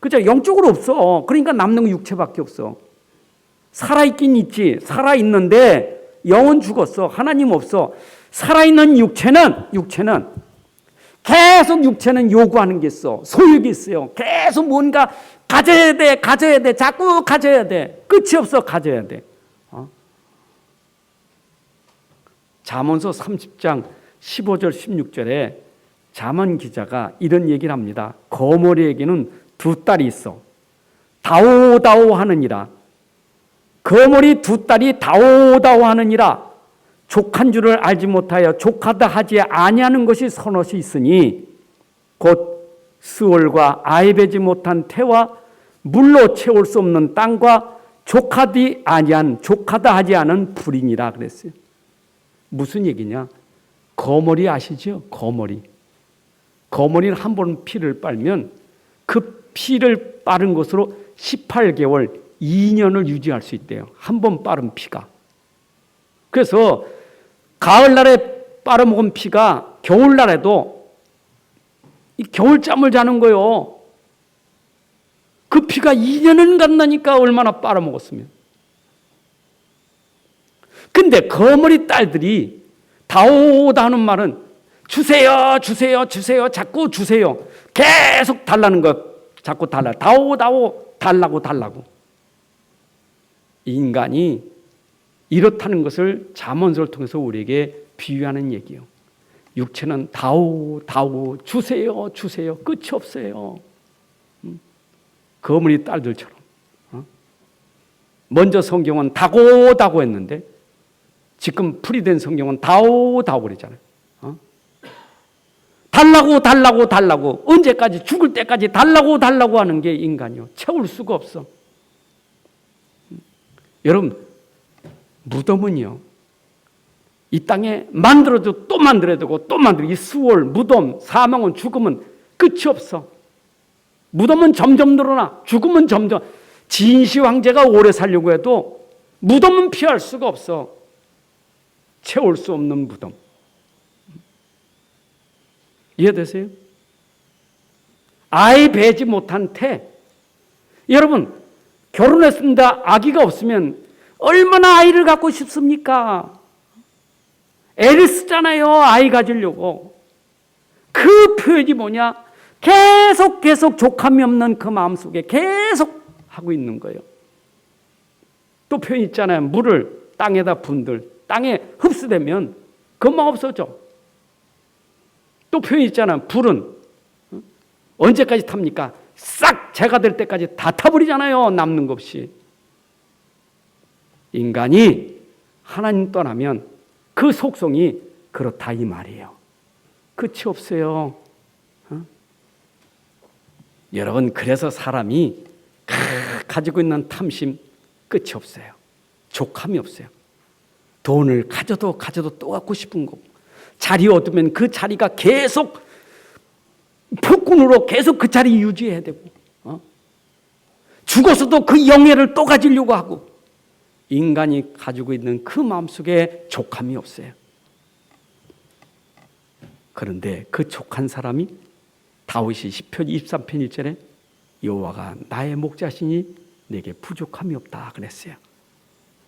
그죠? 영적으로 없어. 그러니까 남는 건 육체밖에 없어. 살아있긴 있지. 살아있는데 영은 죽었어. 하나님 없어. 살아있는 육체는 계속 육체는 요구하는 게 있어. 소욕이 있어요. 계속 뭔가 가져야 돼. 자꾸 가져야 돼. 끝이 없어. 가져야 돼. 잠언서 30장 15절 16절에 잠언 기자가 이런 얘기를 합니다. 거머리에게는 두 딸이 있어. 다오다오 하느니라. 거머리 두 딸이 다오다오 하느니라. 족한 줄을 알지 못하여 족하다 하지 아니하는 것이 서너시 있으니 곧 스올과 아이배지 못한 태와 물로 채울 수 없는 땅과 족하다 하지 않은 불이니라 그랬어요. 무슨 얘기냐? 거머리 아시죠? 거머리는 한 번 피를 빨면 그 피를 빠른 것으로 18개월, 2년을 유지할 수 있대요. 한 번 빠른 피가. 그래서 가을날에 빨아먹은 피가 겨울날에도 이 겨울잠을 자는 거예요. 그 피가 2년은 간다니까 얼마나 빨아먹었으면. 근데 거머리 딸들이 다오다 하는 말은 주세요. 자꾸 주세요. 계속 달라는 거. 자꾸 달라. 다오 달라고. 인간이 이렇다는 것을 잠언서를 통해서 우리에게 비유하는 얘기예요. 육체는 다오 주세요. 끝이 없어요. 그 어머니 딸들처럼. 먼저 성경은 다고다고 했는데 지금 풀이된 성경은 다오다오 그러잖아요. 달라고 달라고 달라고 언제까지 죽을 때까지 달라고 달라고 하는 게 인간이요. 채울 수가 없어. 여러분 무덤은요. 이 땅에 만들어도 또 만들어야 되고 또 만들고 이 수월, 무덤, 사망은 죽음은 끝이 없어. 무덤은 점점 늘어나. 죽음은 점점. 진시 황제가 오래 살려고 해도 무덤은 피할 수가 없어. 채울 수 없는 무덤. 이해되세요? 아이 배지 못한 태. 여러분 결혼했습니다. 아기가 없으면 얼마나 아이를 갖고 싶습니까? 애를 쓰잖아요. 아이 가지려고. 그 표현이 뭐냐? 계속 족함이 없는 그 마음속에 계속 하고 있는 거예요. 또 표현 있잖아요. 물을 땅에다 분들. 땅에 흡수되면 금방 없어져. 또 표현 있잖아요. 불은 언제까지 탑니까? 싹 재가 될 때까지 다 타버리잖아요. 남는 것 없이. 인간이 하나님 떠나면 그 속성이 그렇다 이 말이에요. 끝이 없어요. 여러분 그래서 사람이 가지고 있는 탐심 끝이 없어요. 족함이 없어요. 돈을 가져도 또 갖고 싶은 거고 자리 얻으면 그 자리가 계속 폭군으로 계속 그 자리 유지해야 되고 죽어서도 그 영예를 또 가지려고 하고 인간이 가지고 있는 그 마음속에 족함이 없어요. 그런데 그 족한 사람이 다윗이 시편 23편 1절에 여호와가 나의 목자시니 내게 부족함이 없다 그랬어요.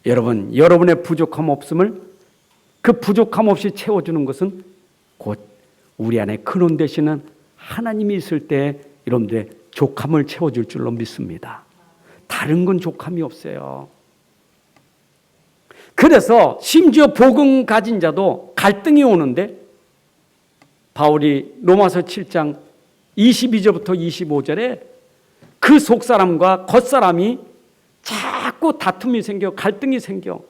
여러분, 여러분의 부족함 없음을 그 부족함 없이 채워주는 것은 곧 우리 안에 근원 되시는 하나님이 있을 때 여러분들의 족함을 채워줄 줄로 믿습니다. 다른 건 족함이 없어요. 그래서 심지어 복음 가진 자도 갈등이 오는데 바울이 로마서 7장 22절부터 25절에 그 속사람과 겉사람이 자꾸 다툼이 생겨 갈등이 생겨.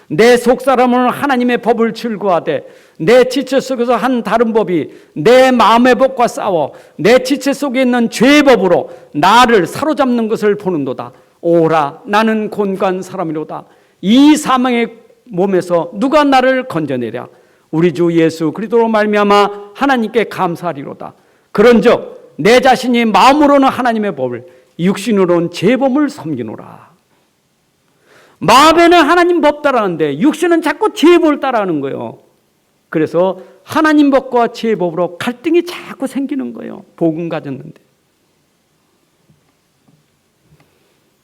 내 속사람은 하나님의 법을 즐거워하되 내 지체 속에서 한 다른 법이 내 마음의 법과 싸워 내 지체 속에 있는 죄의 법으로 나를 사로잡는 것을 보는도다. 오라 나는 곤고한 사람이로다. 이 사망의 몸에서 누가 나를 건져내랴. 우리 주 예수 그리스도로 말미암아 하나님께 감사하리로다. 그런즉 내 자신이 마음으로는 하나님의 법을 육신으로는 제 법을 섬기노라. 마음에는 하나님 법 따라하는데 육신은 자꾸 제 법을 따라하는 거예요. 그래서 하나님 법과 제 법으로 갈등이 자꾸 생기는 거예요. 복음 가졌는데.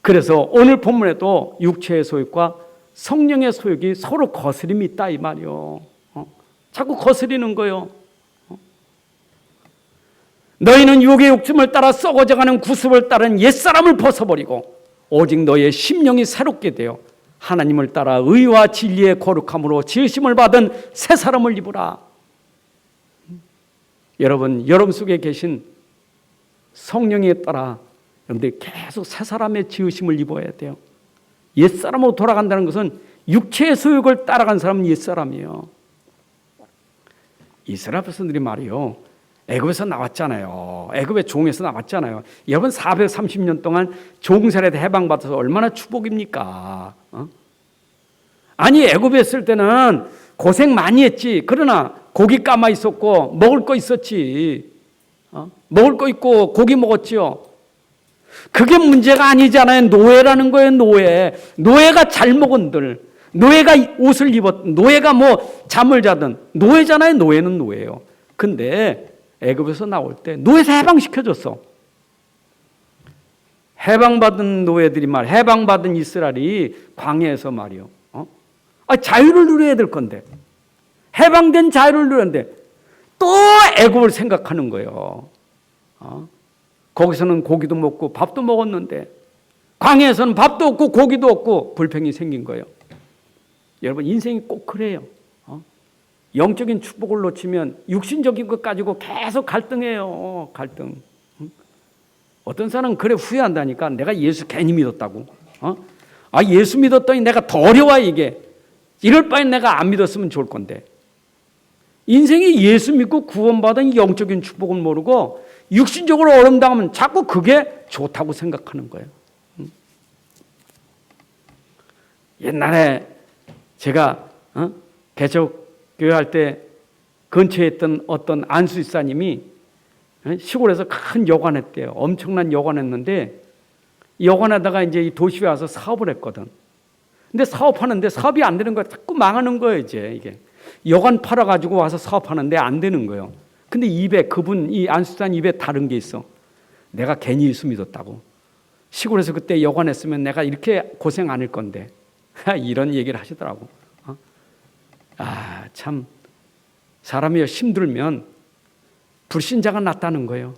그래서 오늘 본문에도 육체의 소욕과 성령의 소욕이 서로 거스림이 있다 이 말이요. 자꾸 거스리는 거예요. 너희는 육의 욕심을 따라 썩어져가는 구습을 따른 옛사람을 벗어버리고 오직 너의 심령이 새롭게 되어 하나님을 따라 의와 진리의 거룩함으로 지으심을 받은 새 사람을 입으라. 여러분 속에 계신 성령에 따라 여러분들이 계속 새 사람의 지으심을 입어야 돼요. 옛사람으로 돌아간다는 것은 육체의 소욕을 따라간 사람은 옛사람이에요. 이스라엘 백성들이 말이요. 애굽에서 나왔잖아요. 애굽의 종에서 나왔잖아요. 여러분 430년 동안 종살이에서 해방받아서 얼마나 축복입니까? 아니 애굽에 있을 때는 고생 많이 했지. 그러나 고기 까마 있었고 먹을 거 있었지. 먹을 거 있고 고기 먹었지요. 그게 문제가 아니잖아요. 노예라는 거예요. 노예가 잘 먹은들. 노예가 옷을 입었든 노예가 뭐 잠을 자든 노예잖아요. 노예는 노예예요. 근데 애굽에서 나올 때 노예에서 해방시켜줬어. 해방받은 노예들이 해방받은 이스라엘이 광야에서 말이요. 자유를 누려야 될 건데 해방된 자유를 누렸는데 또 애굽을 생각하는 거예요. 거기서는 고기도 먹고 밥도 먹었는데 광야에서는 밥도 없고 고기도 없고 불평이 생긴 거예요. 여러분 인생이 꼭 그래요. 영적인 축복을 놓치면 육신적인 것 가지고 계속 갈등해요. 갈등. 어떤 사람은 그래 후회한다니까. 내가 예수 괜히 믿었다고. 예수 믿었더니 내가 더 어려워 이게. 이럴 바엔 내가 안 믿었으면 좋을 건데. 인생이 예수 믿고 구원받은 영적인 축복을 모르고 육신적으로 어려움당하면 자꾸 그게 좋다고 생각하는 거예요. 옛날에 제가 개척교회 할 때 근처에 있던 어떤 안수집사님이 시골에서 큰 여관했대요. 엄청난 여관했는데 여관에다가 이제 이 도시에 와서 사업을 했거든. 근데 사업하는데 사업이 안 되는 거야. 자꾸 망하는 거예요, 이제 이게. 여관 팔아가지고 와서 사업하는데 안 되는 거예요. 근데 입에 이 안수집사님 입에 다른 게 있어. 내가 괜히 예수 믿었다고. 시골에서 그때 여관했으면 내가 이렇게 고생 안 할 건데. 이런 얘기를 하시더라고. 참 사람이 힘들면 불신자가 낫다는 거예요.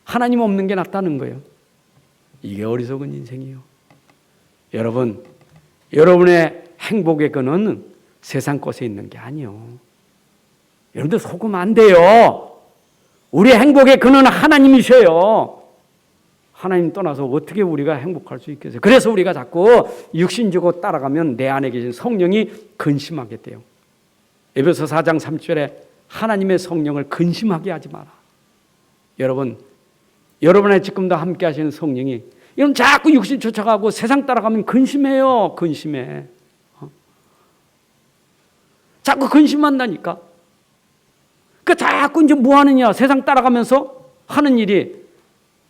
하나님 없는 게 낫다는 거예요. 이게 어리석은 인생이에요. 여러분, 여러분의 행복의 근원은 세상 것에 있는 게 아니에요. 여러분들 속으면 안 돼요. 우리 행복의 근원은 하나님이셔요. 하나님 떠나서 어떻게 우리가 행복할 수 있겠어요? 그래서 우리가 자꾸 육신적으로 따라가면 내 안에 계신 성령이 근심하게 돼요. 에베소 4장 3절에 하나님의 성령을 근심하게 하지 마라. 여러분, 여러분의 지금도 함께 하시는 성령이 이런 자꾸 육신 쫓아가고 세상 따라가면 근심해요. 근심해. 자꾸 근심한다니까. 그러니까 자꾸 이제 뭐 하느냐? 세상 따라가면서 하는 일이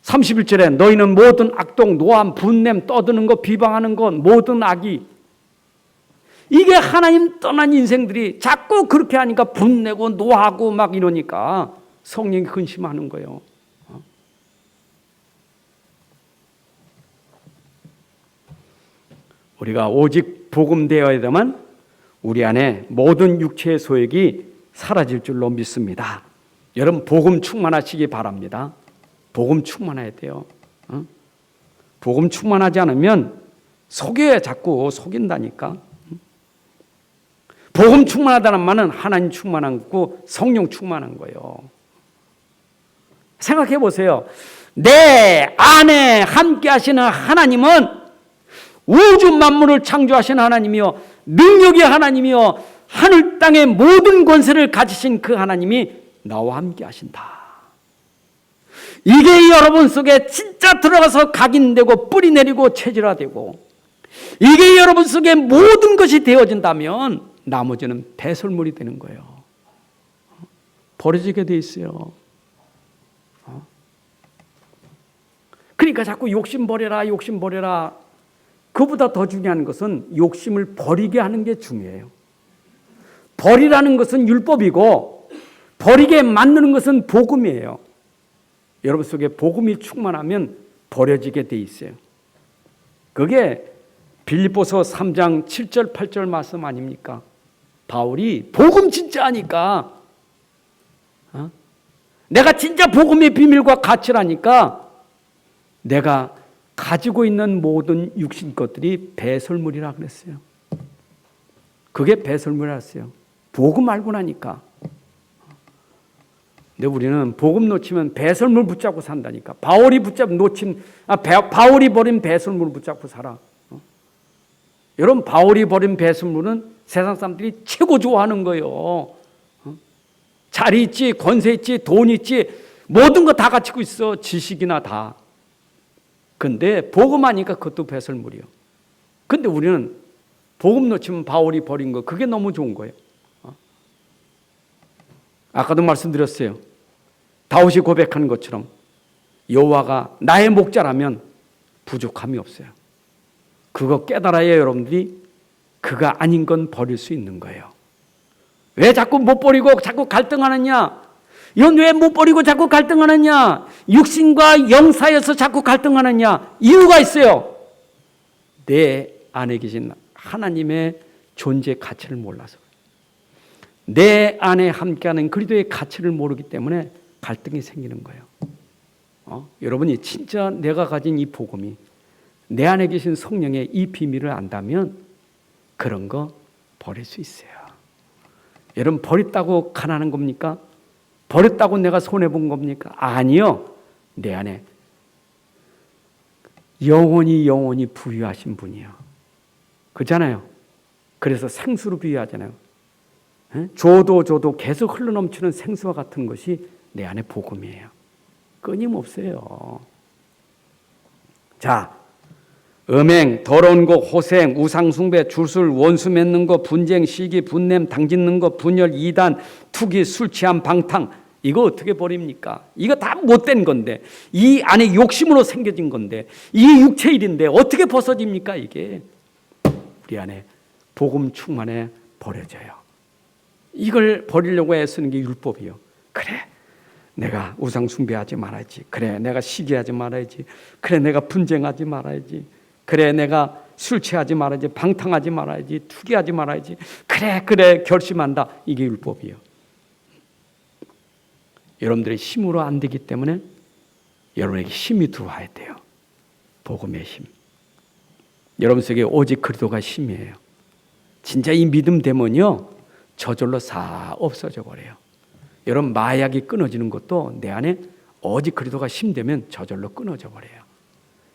31절에 너희는 모든 악동, 노함, 분냄, 떠드는 것, 비방하는 것, 모든 악이 이게 하나님 떠난 인생들이 자꾸 그렇게 하니까 분내고 노하고 막 이러니까 성령이 근심하는 거예요. 우리가 오직 복음되어야만 우리 안에 모든 육체의 소욕이 사라질 줄로 믿습니다. 여러분 복음 충만하시기 바랍니다. 복음 충만해야 돼요. 복음 충만하지 않으면 속여야 자꾸 속인다니까. 복음 충만하다는 말은 하나님 충만한 거고 성령 충만한 거예요. 생각해 보세요. 내 안에 함께 하시는 하나님은 우주 만물을 창조하신 하나님이요 능력의 하나님이요 하늘 땅의 모든 권세를 가지신 그 하나님이 나와 함께 하신다. 이게 여러분 속에 진짜 들어가서 각인되고 뿌리 내리고 체질화되고 이게 여러분 속에 모든 것이 되어진다면 나머지는 배설물이 되는 거예요. 버려지게 돼 있어요. 그러니까 자꾸 욕심 버려라 욕심 버려라. 그보다 더 중요한 것은 욕심을 버리게 하는 게 중요해요. 버리라는 것은 율법이고 버리게 만드는 것은 복음이에요. 여러분 속에 복음이 충만하면 버려지게 돼 있어요. 그게 빌립보서 3장 7절 8절 말씀 아닙니까? 바울이 복음 진짜 하니까 내가 진짜 복음의 비밀과 가치를 하니까 내가 가지고 있는 모든 육신 것들이 배설물이라 그랬어요. 그게 배설물이었어요. 복음 알고 나니까. 근데 우리는 복음 놓치면 배설물 붙잡고 산다니까. 바울이 바울이 버린 배설물 붙잡고 살아. 여러분 바울이 버린 배설물은 세상 사람들이 최고 좋아하는 거예요. 자리 있지, 권세 있지, 돈 있지, 모든 거 다 가지고 있어. 지식이나 다. 근데 복음하니까 그것도 배설물이요. 근데 우리는 복음 놓치면 바울이 버린 거 그게 너무 좋은 거예요. 아까도 말씀드렸어요. 다윗이 고백하는 것처럼 여호와가 나의 목자라면 부족함이 없어요. 그거 깨달아야 여러분들이 그가 아닌 건 버릴 수 있는 거예요. 왜 자꾸 못 버리고 자꾸 갈등하느냐? 이건 왜 못 버리고 자꾸 갈등하느냐? 육신과 영 사이에서 자꾸 갈등하느냐? 이유가 있어요. 내 안에 계신 하나님의 존재 가치를 몰라서. 내 안에 함께하는 그리스도의 가치를 모르기 때문에 갈등이 생기는 거예요. 여러분이 진짜 내가 가진 이 복음이 내 안에 계신 성령의 이 비밀을 안다면 그런 거 버릴 수 있어요. 여러분 버렸다고 가난한 겁니까? 버렸다고 내가 손해본 겁니까? 아니요. 내 안에 영원히 부유하신 분이요. 그렇잖아요. 그래서 생수로 비유하잖아요. 줘도 계속 흘러넘치는 생수와 같은 것이 내 안에 복음이에요. 끊임없어요. 자, 음행, 더러운 거, 호생, 우상숭배, 주술, 원수 맺는 거, 분쟁, 시기, 분냄, 당짓는 거, 분열, 이단, 투기, 술 취함, 방탕, 이거 어떻게 버립니까? 이거 다 못된 건데, 이 안에 욕심으로 생겨진 건데, 이게 육체 일인데 어떻게 벗어집니까? 이게 우리 안에 복음 충만에 버려져요. 이걸 버리려고 애쓰는 게 율법이요. 그래, 내가 우상 숭배하지 말아야지. 그래, 내가 시기하지 말아야지. 그래, 내가 분쟁하지 말아야지. 그래, 내가 술 취하지 말아야지. 방탕하지 말아야지. 투기하지 말아야지. 그래 결심한다. 이게 율법이요. 여러분들의 힘으로 안 되기 때문에 여러분에게 힘이 들어와야 돼요. 복음의 힘. 여러분 속에 오직 그리스도가 힘이에요. 진짜 이 믿음 되면요, 저절로 싹 없어져 버려요. 여러분, 마약이 끊어지는 것도 내 안에 오직 그리스도가 힘되면 저절로 끊어져 버려요.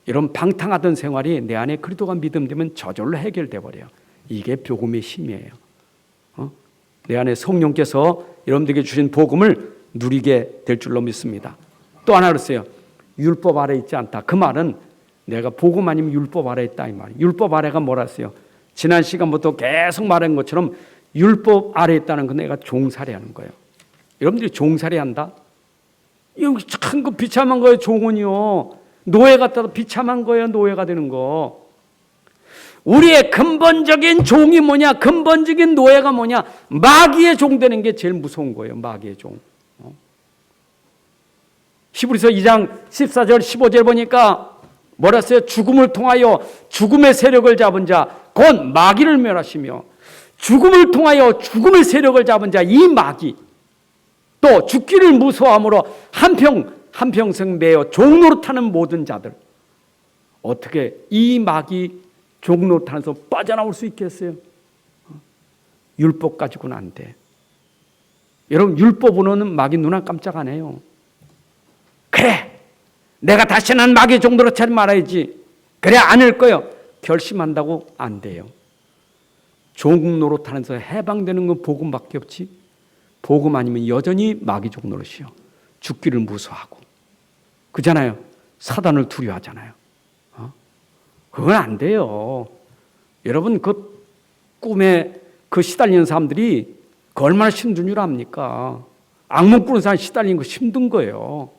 여러분, 방탕하던 생활이 내 안에 그리스도가 믿음 되면 저절로 해결돼 버려요. 이게 복음의 힘이에요. 내 안에 성령께서 여러분들에게 주신 복음을 누리게 될 줄로 믿습니다. 또 하나 그랬어요. 율법 아래 있지 않다. 그 말은 내가 복음 아니면 율법 아래 있다 이 말이에요. 율법 아래가 뭐랬어요? 지난 시간부터 계속 말한 것처럼 율법 아래 있다는 건 내가 종살이하는 거예요. 여러분들이 종살이한다? 이거 참 그 비참한 거예요. 종은요. 노예 같아도 비참한 거예요. 노예가 되는 거. 우리의 근본적인 종이 뭐냐? 근본적인 노예가 뭐냐? 마귀의 종 되는 게 제일 무서운 거예요. 마귀의 종. 히브리서 2장 14절 15절 보니까 뭐라 했어요? 죽음을 통하여 죽음의 세력을 잡은 자 곧 마귀를 멸하시며, 죽음을 통하여 죽음의 세력을 잡은 자 이 마귀, 또 죽기를 무서워함으로 한평생 매여 종노릇하는 모든 자들, 어떻게 이 마귀 종노릇하면서 빠져나올 수 있겠어요? 율법 가지고는 안 돼. 여러분, 율법으로는 마귀 눈 깜짝 안 해요. 그래, 내가 다시는 마귀 종노릇 하지 말아야지. 그래, 안 할 거예요. 결심한다고 안 돼요. 종 노릇하면서 해방되는 건 복음밖에 없지. 복음 아니면 여전히 마귀 종 노릇이요. 죽기를 무서워하고, 그잖아요. 사단을 두려워하잖아요. 그건 안 돼요. 여러분, 그 꿈에 그 시달리는 사람들이 그 얼마나 힘든 줄 압니까? 악몽 꾸는 사람 시달리는 거 힘든 거예요.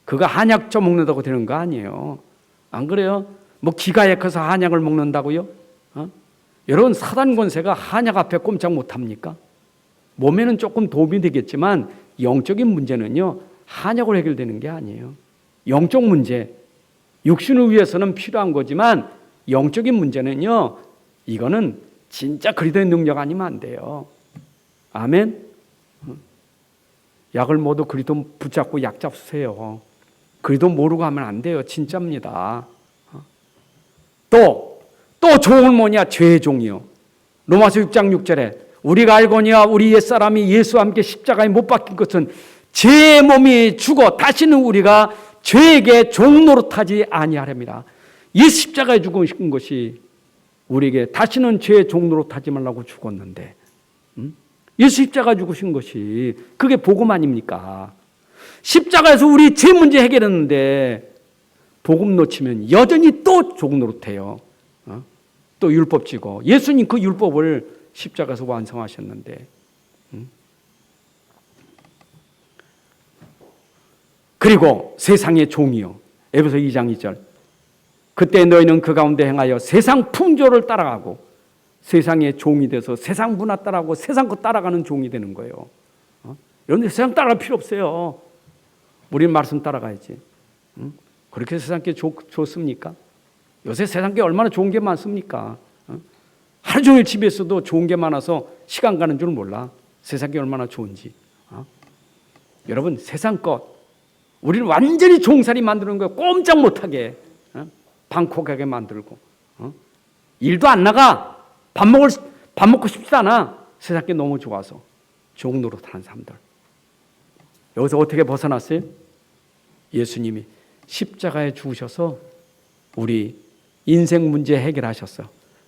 그거 한약 쪄 먹는다고 되는 거 아니에요. 안 그래요? 뭐 기가 약해서 한약을 먹는다고요? 여러분, 사단 권세가 한약 앞에 꼼짝 못합니까? 몸에는 조금 도움이 되겠지만 영적인 문제는요, 한약으로 해결되는 게 아니에요. 영적 문제, 육신을 위해서는 필요한 거지만 영적인 문제는요, 이거는 진짜 그리스도의 능력 아니면 안 돼요. 아멘. 약을 모두 그리스도 붙잡고 약 잡수세요. 그리스도 모르고 하면 안 돼요. 진짜입니다. 또 종은 뭐냐? 죄의 종이요. 로마서 6장 6절에 우리가 알거니와 우리 옛사람이 예수와 함께 십자가에 못 박힌 것은 죄의 몸이 죽어 다시는 우리가 죄에게 종 노릇하지 아니하렵니다. 예수 십자가에 죽으신 것이 우리에게 다시는 죄의 종 노릇하지 말라고 죽었는데, 예수 십자가 죽으신 것이 그게 복음 아닙니까? 십자가에서 우리 죄 문제 해결했는데 복음 놓치면 여전히 또 종 노릇해요. 또 율법 지고, 예수님 그 율법을 십자가에서 완성하셨는데, 그리고 세상의 종이요. 에베소 2장 2절. 그때 너희는 그 가운데 행하여 세상 풍조를 따라가고, 세상의 종이 돼서 세상 문화 따라가고 세상 거 따라가는 종이 되는 거예요. 여러분들 세상 따라갈 필요 없어요. 우리는 말씀 따라가야지. 그렇게 세상 게 좋습니까? 요새 세상 게 얼마나 좋은 게 많습니까? 하루 종일 집에 있어도 좋은 게 많아서 시간 가는 줄 몰라. 세상 게 얼마나 좋은지. 여러분, 세상 것 우리를 완전히 종살이 만드는 거예요. 꼼짝 못하게, 방콕하게 만들고, 일도 안 나가. 밥 먹고 싶지 않아. 세상 게 너무 좋아서 종 노릇하는 사람들. 여기서 어떻게 벗어났어요? 예수님이 십자가에 죽으셔서 우리 인생 문제 해결하셔서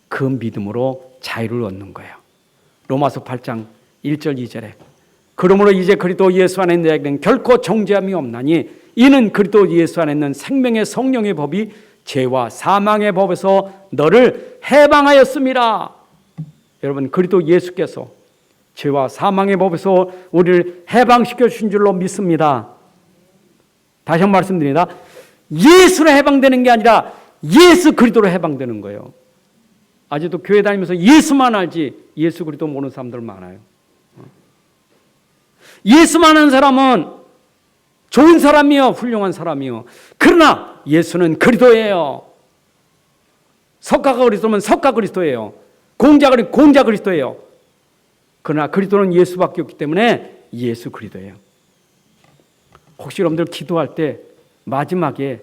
그 믿음으로 자유를 얻는 거예요. 로마서 8장 1절 2절에 그러므로 이제 그리스도 예수 안에 있는 자에게는 결코 정죄함이 없나니 이는 그리스도 예수 안에 있는 생명의 성령의 법이 죄와 사망의 법에서 너를 해방하였음이라. 여러분, 그리스도 예수께서 죄와 사망의 법에서 우리를 해방시켜 주신 줄로 믿습니다. 다시 한번 말씀드립니다. 예수로 해방되는 게 아니라 예수 그리스도로 해방되는 거예요. 아직도 교회 다니면서 예수만 알지 예수 그리스도 모르는 사람들 많아요. 예수만 아는 사람은 좋은 사람이요, 훌륭한 사람이요. 그러나 예수는 그리스도예요. 석가가 그리스도면 석가 그리스도예요. 공자 그리스도예요. 그러나 그리스도는 예수밖에 없기 때문에 예수 그리스도예요. 혹시 여러분들 기도할 때 마지막에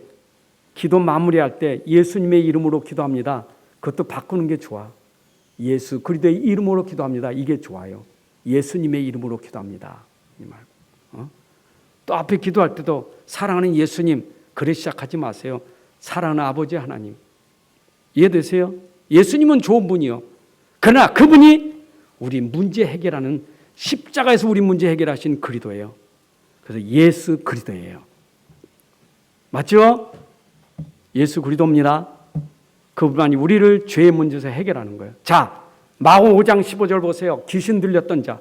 기도 마무리할 때 예수님의 이름으로 기도합니다. 그것도 바꾸는 게 좋아. 예수 그리스도의 이름으로 기도합니다. 이게 좋아요. 예수님의 이름으로 기도합니다. 이 말. 또 앞에 기도할 때도 사랑하는 예수님 그래 시작하지 마세요. 사랑하는 아버지 하나님. 이해되세요? 예수님은 좋은 분이요. 그러나 그분이 우리 문제 해결하는 십자가에서 우리 문제 해결하신 그리스도예요. 그래서 예수 그리스도예요. 맞죠? 예수 그리스도입니다. 그분만이 우리를 죄의 문제에서 해결하는 거예요. 자, 마고 5장 15절 보세요. 귀신 들렸던 자.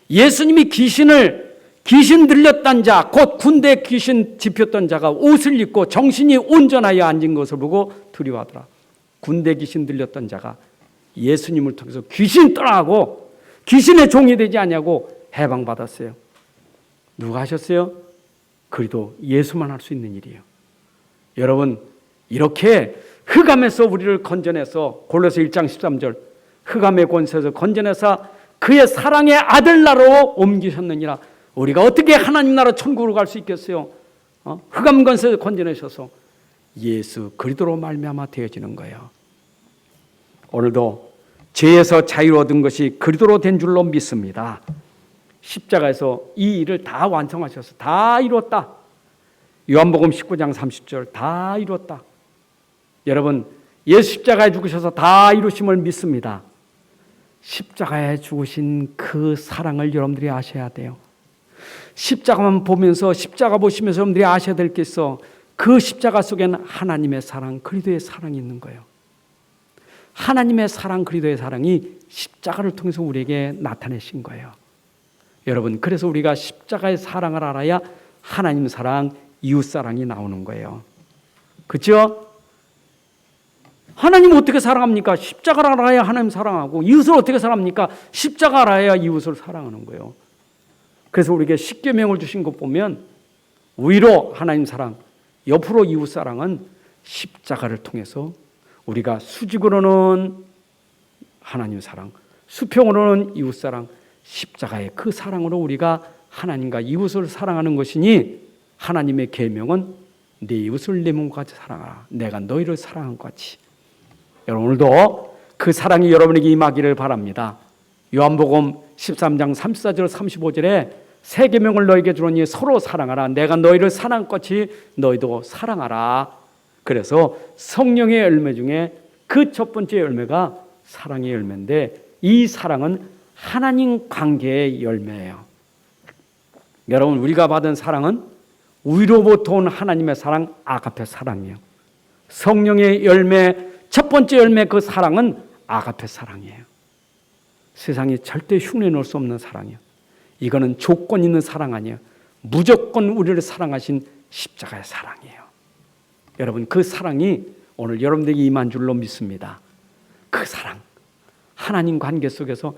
예수님이 귀신 들렸던 자, 곧 군대 귀신 집혔던 자가 옷을 입고 정신이 온전하여 앉은 것을 보고 두려워하더라. 군대 귀신 들렸던 자가 예수님을 통해서 귀신 떠나고 귀신의 종이 되지 않냐고 해방받았어요. 누가 하셨어요? 그리도 예수만 할 수 있는 일이에요. 여러분, 이렇게 흑암에서 우리를 건져내서 골로새 1장 13절 흑암의 권세에서 건져내서 그의 사랑의 아들 나라로 옮기셨느니라. 우리가 어떻게 하나님 나라 천국으로 갈 수 있겠어요? 흑암 권세에서 건져내셔서 예수 그리스도로 말미암아 되어지는 거예요. 오늘도 죄에서 자유를 얻은 것이 그리스도로 된 줄로 믿습니다. 십자가에서 이 일을 다 완성하셔서 다 이루었다. 요한복음 19장 30절 다 이루었다. 여러분, 예수 십자가에 죽으셔서 다 이루심을 믿습니다. 십자가에 죽으신 그 사랑을 여러분들이 아셔야 돼요. 십자가만 보면서 십자가 보시면서 여러분들이 아셔야 될 게 있어. 그 십자가 속에는 하나님의 사랑, 그리스도의 사랑이 있는 거예요. 하나님의 사랑, 그리스도의 사랑이 십자가를 통해서 우리에게 나타내신 거예요. 여러분, 그래서 우리가 십자가의 사랑을 알아야 하나님 사랑, 이웃 사랑이 나오는 거예요. 그렇죠? 하나님 어떻게 사랑합니까? 십자가를 알아야 하나님 사랑하고, 이웃을 어떻게 사랑합니까? 십자가 알아야 이웃을 사랑하는 거예요. 그래서 우리에게 십계명을 주신 것 보면 위로 하나님 사랑, 옆으로 이웃 사랑은 십자가를 통해서 우리가 수직으로는 하나님 사랑, 수평으로는 이웃 사랑, 십자가의 그 사랑으로 우리가 하나님과 이웃을 사랑하는 것이니 하나님의 계명은 네 이웃을 내 몸과 같이 사랑하라. 내가 너희를 사랑한 것 같이. 여러분, 오늘도 그 사랑이 여러분에게 임하기를 바랍니다. 요한복음 13장 34절 35절에 새 계명을 너희에게 주노니 서로 사랑하라. 내가 너희를 사랑한 것 같이 너희도 사랑하라. 그래서 성령의 열매 중에 그 첫 번째 열매가 사랑의 열매인데 이 사랑은 하나님 관계의 열매예요. 여러분, 우리가 받은 사랑은 위로부터 온 하나님의 사랑, 아가페 사랑이에요. 성령의 열매, 첫 번째 열매 그 사랑은 아가페 사랑이에요. 세상에 절대 흉내 놓을 수 없는 사랑이에요. 이거는 조건 있는 사랑 아니에요. 무조건 우리를 사랑하신 십자가의 사랑이에요. 여러분, 그 사랑이 오늘 여러분들에게 임한 줄로 믿습니다. 그 사랑, 하나님 관계 속에서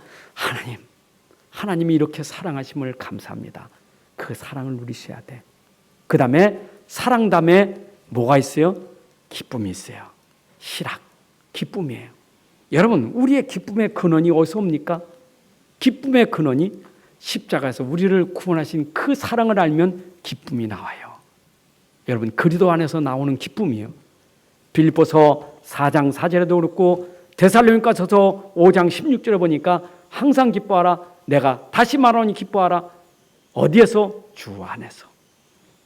하나님이 이렇게 사랑하심을 감사합니다. 그 사랑을 누리셔야 돼. 그 다음에 사랑 다음에 뭐가 있어요? 기쁨이 있어요. 희락, 기쁨이에요. 여러분, 우리의 기쁨의 근원이 어디서 옵니까? 기쁨의 근원이 십자가에서 우리를 구원하신 그 사랑을 알면 기쁨이 나와요. 여러분, 그리스도 안에서 나오는 기쁨이에요. 빌립보서 4장 4절에도 그렇고 데살로니가서서 5장 16절에 보니까 항상 기뻐하라. 내가 다시 말하니 기뻐하라. 어디에서? 주 안에서.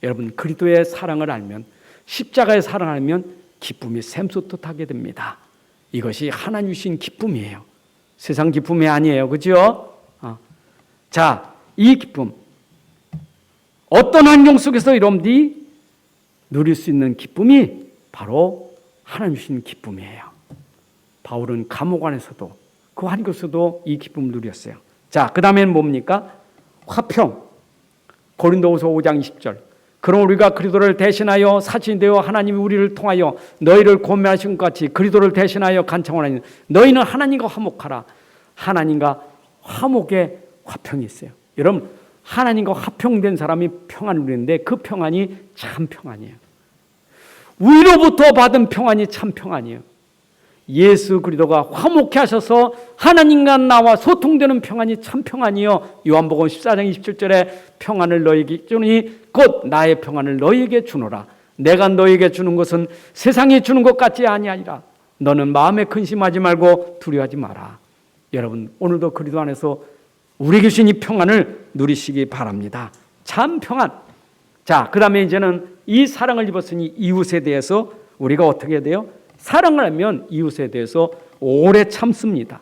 여러분, 그리스도의 사랑을 알면, 십자가의 사랑을 알면 기쁨이 샘솟듯하게 됩니다. 이것이 하나님 주신 기쁨이에요. 세상 기쁨이 아니에요. 그죠? 자, 이 기쁨, 어떤 환경 속에서 여러분들이 누릴 수 있는 기쁨이 바로 하나님 주신 기쁨이에요. 바울은 감옥 안에서도 그 환경에서도 이 기쁨을 누렸어요. 자, 그 다음에는 뭡니까? 화평. 고린도후서 5장 20절. 그럼 우리가 그리스도를 대신하여 사신이 되어 하나님이 우리를 통하여 너희를 권면하신 것 같이 그리스도를 대신하여 간청하나니 너희는 하나님과 화목하라. 하나님과 화목의 화평이 있어요. 여러분, 하나님과 화평된 사람이 평안을 누리는데 그 평안이 참 평안이에요. 위로부터 받은 평안이 참 평안이에요. 예수 그리스도가 화목케 하셔서 하나님과 나와 소통되는 평안이 참 평안이요. 요한복음 14장 27절에 평안을 너희에게 주니 곧 나의 평안을 너희에게 주노라. 내가 너희에게 주는 것은 세상이 주는 것 같지 아니하니라. 너는 마음에 근심하지 말고 두려워하지 마라. 여러분, 오늘도 그리스도 안에서 우리에게 주신 이 평안을 누리시기 바랍니다. 참 평안. 자, 그 다음에 이제는 이 사랑을 입었으니 이웃에 대해서 우리가 어떻게 해야 돼요? 사랑을 하면 이웃에 대해서 오래 참습니다.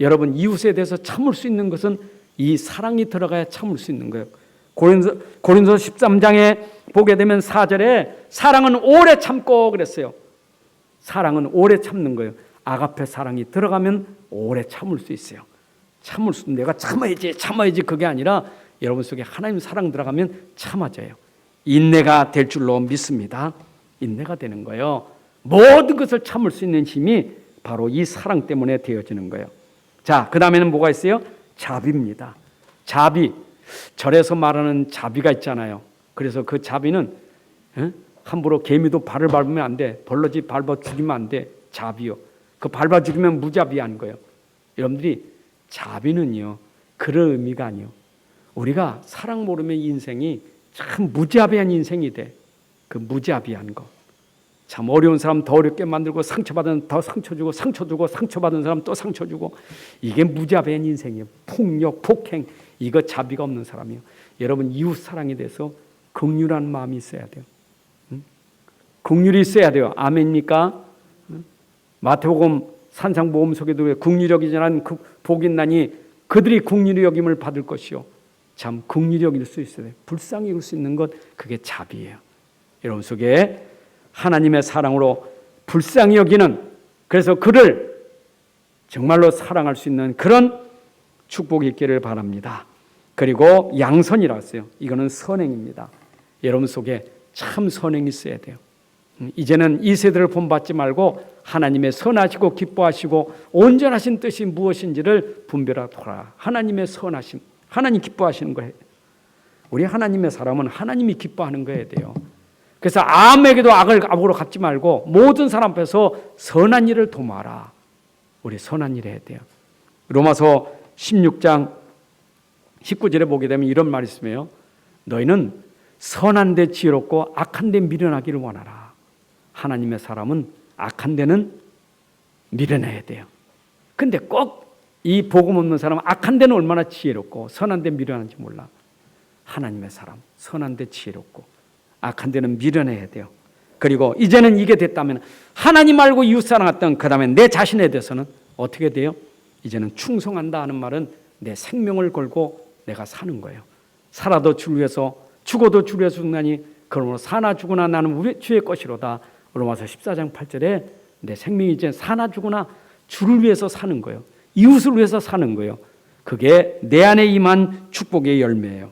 여러분, 이웃에 대해서 참을 수 있는 것은 이 사랑이 들어가야 참을 수 있는 거예요. 고린도서 13장에 보게 되면 4절에 사랑은 오래 참고 그랬어요. 사랑은 오래 참는 거예요. 아가페 사랑이 들어가면 오래 참을 수 있어요. 참을 수, 내가 참아야지 그게 아니라 여러분 속에 하나님 사랑 들어가면 참아져요. 인내가 될 줄로 믿습니다. 인내가 되는 거예요. 모든 것을 참을 수 있는 힘이 바로 이 사랑 때문에 되어지는 거예요. 자, 그 다음에는 뭐가 있어요? 자비입니다. 자비. 절에서 말하는 자비가 있잖아요. 그래서 그 자비는 함부로 개미도 발을 밟으면 안 돼. 벌러지 밟아 죽이면 안 돼. 자비요. 그 밟아 죽이면 무자비한 거예요. 여러분들이 자비는요, 그런 의미가 아니요. 우리가 사랑 모르면 인생이 참 무자비한 인생이 돼. 그 무자비한 거. 참 어려운 사람 더 어렵게 만들고 상처받은 더 상처 주고 상처 주고 상처받은 사람 또 상처 주고 이게 무자비한 인생이에요. 폭력, 폭행, 이거 자비가 없는 사람이에요. 여러분, 이웃 사랑에 대해서 긍휼한 마음이 있어야 돼요. 긍휼이 있어야 돼요. 아멘입니까? 마태복음 산상보험 속에도 긍휼히 여기지 않은 복이 있나니 그들이 긍휼히 여김을 받을 것이요. 참 긍휼히 여길 수 있어야 돼요. 불쌍히 여길 수 있는 것, 그게 자비예요. 여러분 속에 하나님의 사랑으로 불쌍히 여기는, 그래서 그를 정말로 사랑할 수 있는 그런 축복이 있기를 바랍니다. 그리고 양선이라고 했어요. 이거는 선행입니다. 여러분 속에 참 선행이 있어야 돼요. 이제는 이 세대를 본받지 말고 하나님의 선하시고 기뻐하시고 온전하신 뜻이 무엇인지를 분별하라. 하나님의 선하심, 하나님 기뻐하시는 거예요. 우리 하나님의 사람은 하나님이 기뻐하는 거여야 돼요. 그래서 암에게도 악을 악으로 갚지 말고 모든 사람 앞에서 선한 일을 도모하라. 우리 선한 일 해야 돼요. 로마서 16장 19절에 보게 되면 이런 말이 있으며 너희는 선한 데 지혜롭고 악한 데 미련하기를 원하라. 하나님의 사람은 악한 데는 미련해야 돼요. 근데 꼭 이 복음 없는 사람은 악한 데는 얼마나 지혜롭고 선한 데 미련한지 몰라. 하나님의 사람 선한 데 지혜롭고 악한 데는 미련해야 돼요. 그리고 이제는 이게 됐다면 하나님 말고 이웃 사랑했던 그 다음에 내 자신에 대해서는 어떻게 돼요? 이제는 충성한다 하는 말은 내 생명을 걸고 내가 사는 거예요. 살아도 주를 위해서 죽어도 주를 위해서 죽나니 그러므로 사나 죽으나 나는 주의 것이로다. 로마서 14장 8절에 내 생명이 이제 사나 죽으나 주를 위해서 사는 거예요. 이웃을 위해서 사는 거예요. 그게 내 안에 임한 축복의 열매예요.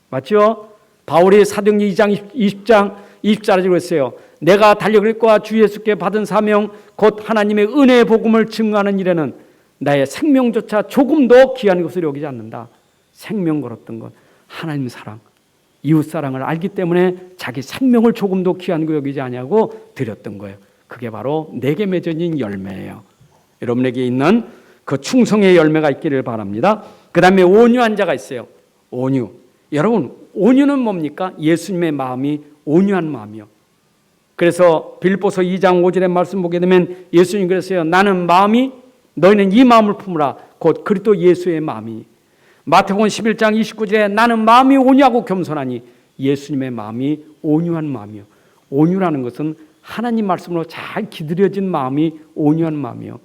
맞죠? 바울이 사도행전 2장 20장 24절에 그랬어요. 내가 달려갈과 주 예수께 받은 사명 곧 하나님의 은혜의 복음을 증거하는 일에는 나의 생명조차 조금도 귀한 것을 여기지 않는다. 생명 걸었던 것, 하나님 사랑, 이웃 사랑을 알기 때문에 자기 생명을 조금도 귀한 거 여기지 아니하고 드렸던 거예요. 그게 바로 내게 맺어진 열매예요. 여러분에게 있는 그 충성의 열매가 있기를 바랍니다. 그 다음에 온유한 자가 있어요. 온유. 여러분, 온유는 뭡니까? 예수님의 마음이 온유한 마음이요. 그래서 빌립보서 2장 5절의 말씀 보게 되면 예수님 그랬어요. 나는 마음이 너희는 이 마음을 품으라. 곧 그리스도 예수의 마음이. 마태복음 11장 29절에 나는 마음이 온유하고 겸손하니 예수님의 마음이 온유한 마음이요. 온유라는 것은 하나님 말씀으로 잘 기들여진 마음이 온유한 마음이요.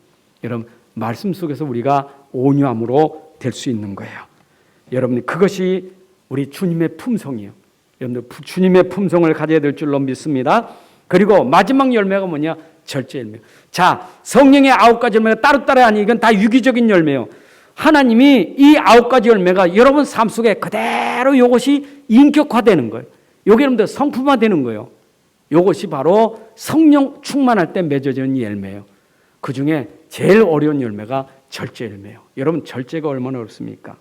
여러분 말씀 속에서 우리가 온유함으로 될 수 있는 거예요. 여러분 그것이 우리 주님의 품성이에요. 여러분들 주님의 품성을 가져야 될 줄로 믿습니다. 그리고 마지막 열매가 뭐냐? 절제 열매. 자, 성령의 9가지 열매가 따로따로 아니 이건 다 유기적인 열매예요. 하나님이 이 9가지 열매가 여러분 삶 속에 그대로 이것이 인격화되는 거예요. 이게 여러분들 성품화되는 거예요. 이것이 바로 성령 충만할 때 맺어지는 열매예요. 그 중에 제일 어려운 열매가 절제 열매예요. 여러분 절제가 얼마나 어렵습니까?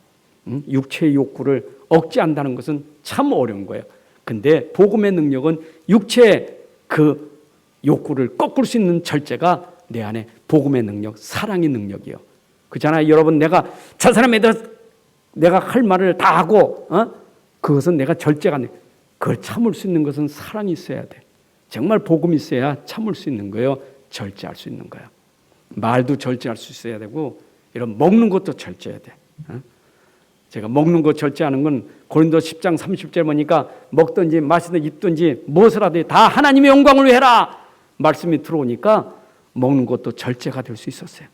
육체의 욕구를 억제한다는 것은 참 어려운 거예요. 근데 복음의 능력은 육체의 그 욕구를 꺾을 수 있는 절제가 내 안에 복음의 능력, 사랑의 능력이에요. 그렇잖아요. 여러분 내가 저 사람에 대해서 내가 할 말을 다 하고 그것은 내가 절제가 안 돼. 그걸 참을 수 있는 것은 사랑이 있어야 돼. 정말 복음이 있어야 참을 수 있는 거예요. 절제할 수 있는 거예요. 말도 절제할 수 있어야 되고 이런 먹는 것도 절제해야 돼. 제가 먹는 거 절제하는 건 고린도 10장 30절 보니까 먹든지 마시든지 입든지 무엇을 하든지 다 하나님의 영광을 위해 해라 말씀이 들어오니까 먹는 것도 절제가 될 수 있었어요.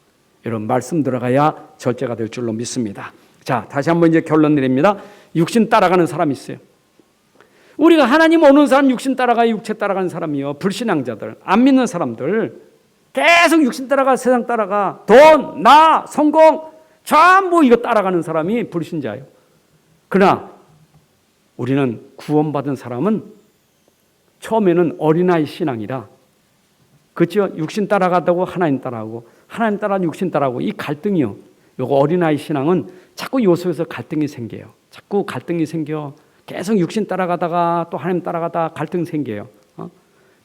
여러분 말씀 들어가야 절제가 될 줄로 믿습니다. 자, 다시 한번 이제 결론 내립니다. 육신 따라가는 사람이 있어요. 우리가 하나님 오는 사람 육신 따라가 육체 따라가는 사람이요. 불신앙자들, 안 믿는 사람들 계속 육신 따라가 세상 따라가 돈, 나, 성공 전부 이거 따라가는 사람이 불신자예요. 그러나 우리는 구원받은 사람은 처음에는 어린아이 신앙이라 그렇죠? 육신 따라가다고 하나님 따라하고 하나님 따라 육신 따라하고 이 갈등이요. 요거 어린아이 신앙은 자꾸 요 속에서 갈등이 생겨요. 자꾸 갈등이 생겨. 계속 육신 따라가다가 또 하나님 따라가다가 갈등 생겨요.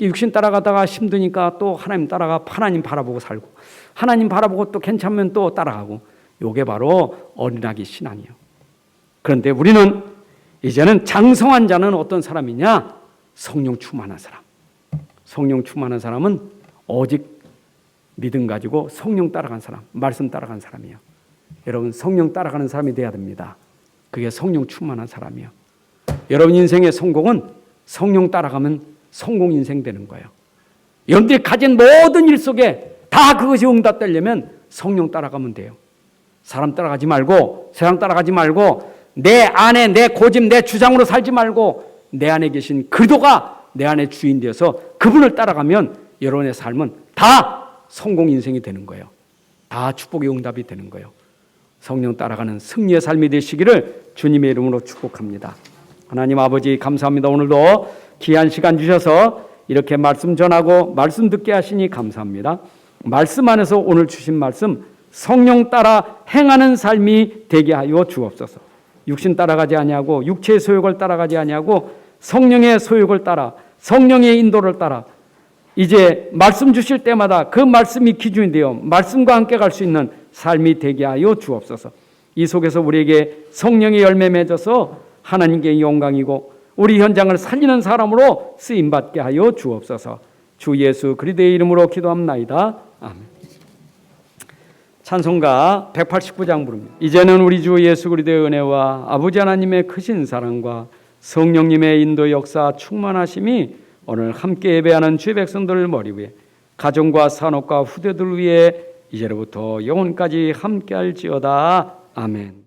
육신 따라가다가 힘드니까 또 하나님 따라가 하나님 바라보고 살고 하나님 바라보고 또 괜찮으면 또 따라가고 요게 바로 어린아기 신앙이에요. 그런데 우리는 이제는 장성한 자는 어떤 사람이냐? 성령 충만한 사람. 성령 충만한 사람은 오직 믿음 가지고 성령 따라간 사람, 말씀 따라간 사람이에요. 여러분 성령 따라가는 사람이 돼야 됩니다. 그게 성령 충만한 사람이에요. 여러분 인생의 성공은 성령 따라가면 성공 인생 되는 거예요. 여러분들이 가진 모든 일 속에 다 그것이 응답되려면 성령 따라가면 돼요. 사람 따라가지 말고 세상 따라가지 말고 내 안에 내 고집 내 주장으로 살지 말고 내 안에 계신 그리스도가 내 안에 주인 되어서 그분을 따라가면 여러분의 삶은 다 성공 인생이 되는 거예요. 다 축복의 응답이 되는 거예요. 성령 따라가는 승리의 삶이 되시기를 주님의 이름으로 축복합니다. 하나님 아버지 감사합니다. 오늘도 귀한 시간 주셔서 이렇게 말씀 전하고 말씀 듣게 하시니 감사합니다. 말씀 안에서 오늘 주신 말씀 성령 따라 행하는 삶이 되게 하여 주옵소서. 육신 따라가지 아니하고 육체의 소욕을 따라가지 아니하고 성령의 소욕을 따라 성령의 인도를 따라 이제 말씀 주실 때마다 그 말씀이 기준이 되어 말씀과 함께 갈 수 있는 삶이 되게 하여 주옵소서. 이 속에서 우리에게 성령의 열매 맺어서 하나님께 영광이고 우리 현장을 살리는 사람으로 쓰임받게 하여 주옵소서. 주 예수 그리스도의 이름으로 기도합나이다. 아멘. 찬송가 189장 부릅니다. 이제는 우리 주 예수 그리스도의 은혜와 아버지 하나님의 크신 사랑과 성령님의 인도 역사 충만하심이 오늘 함께 예배하는 주의 백성들 머리 위에 가정과 산업과 후대들 위에 이제로부터 영원까지 함께할지어다. 아멘.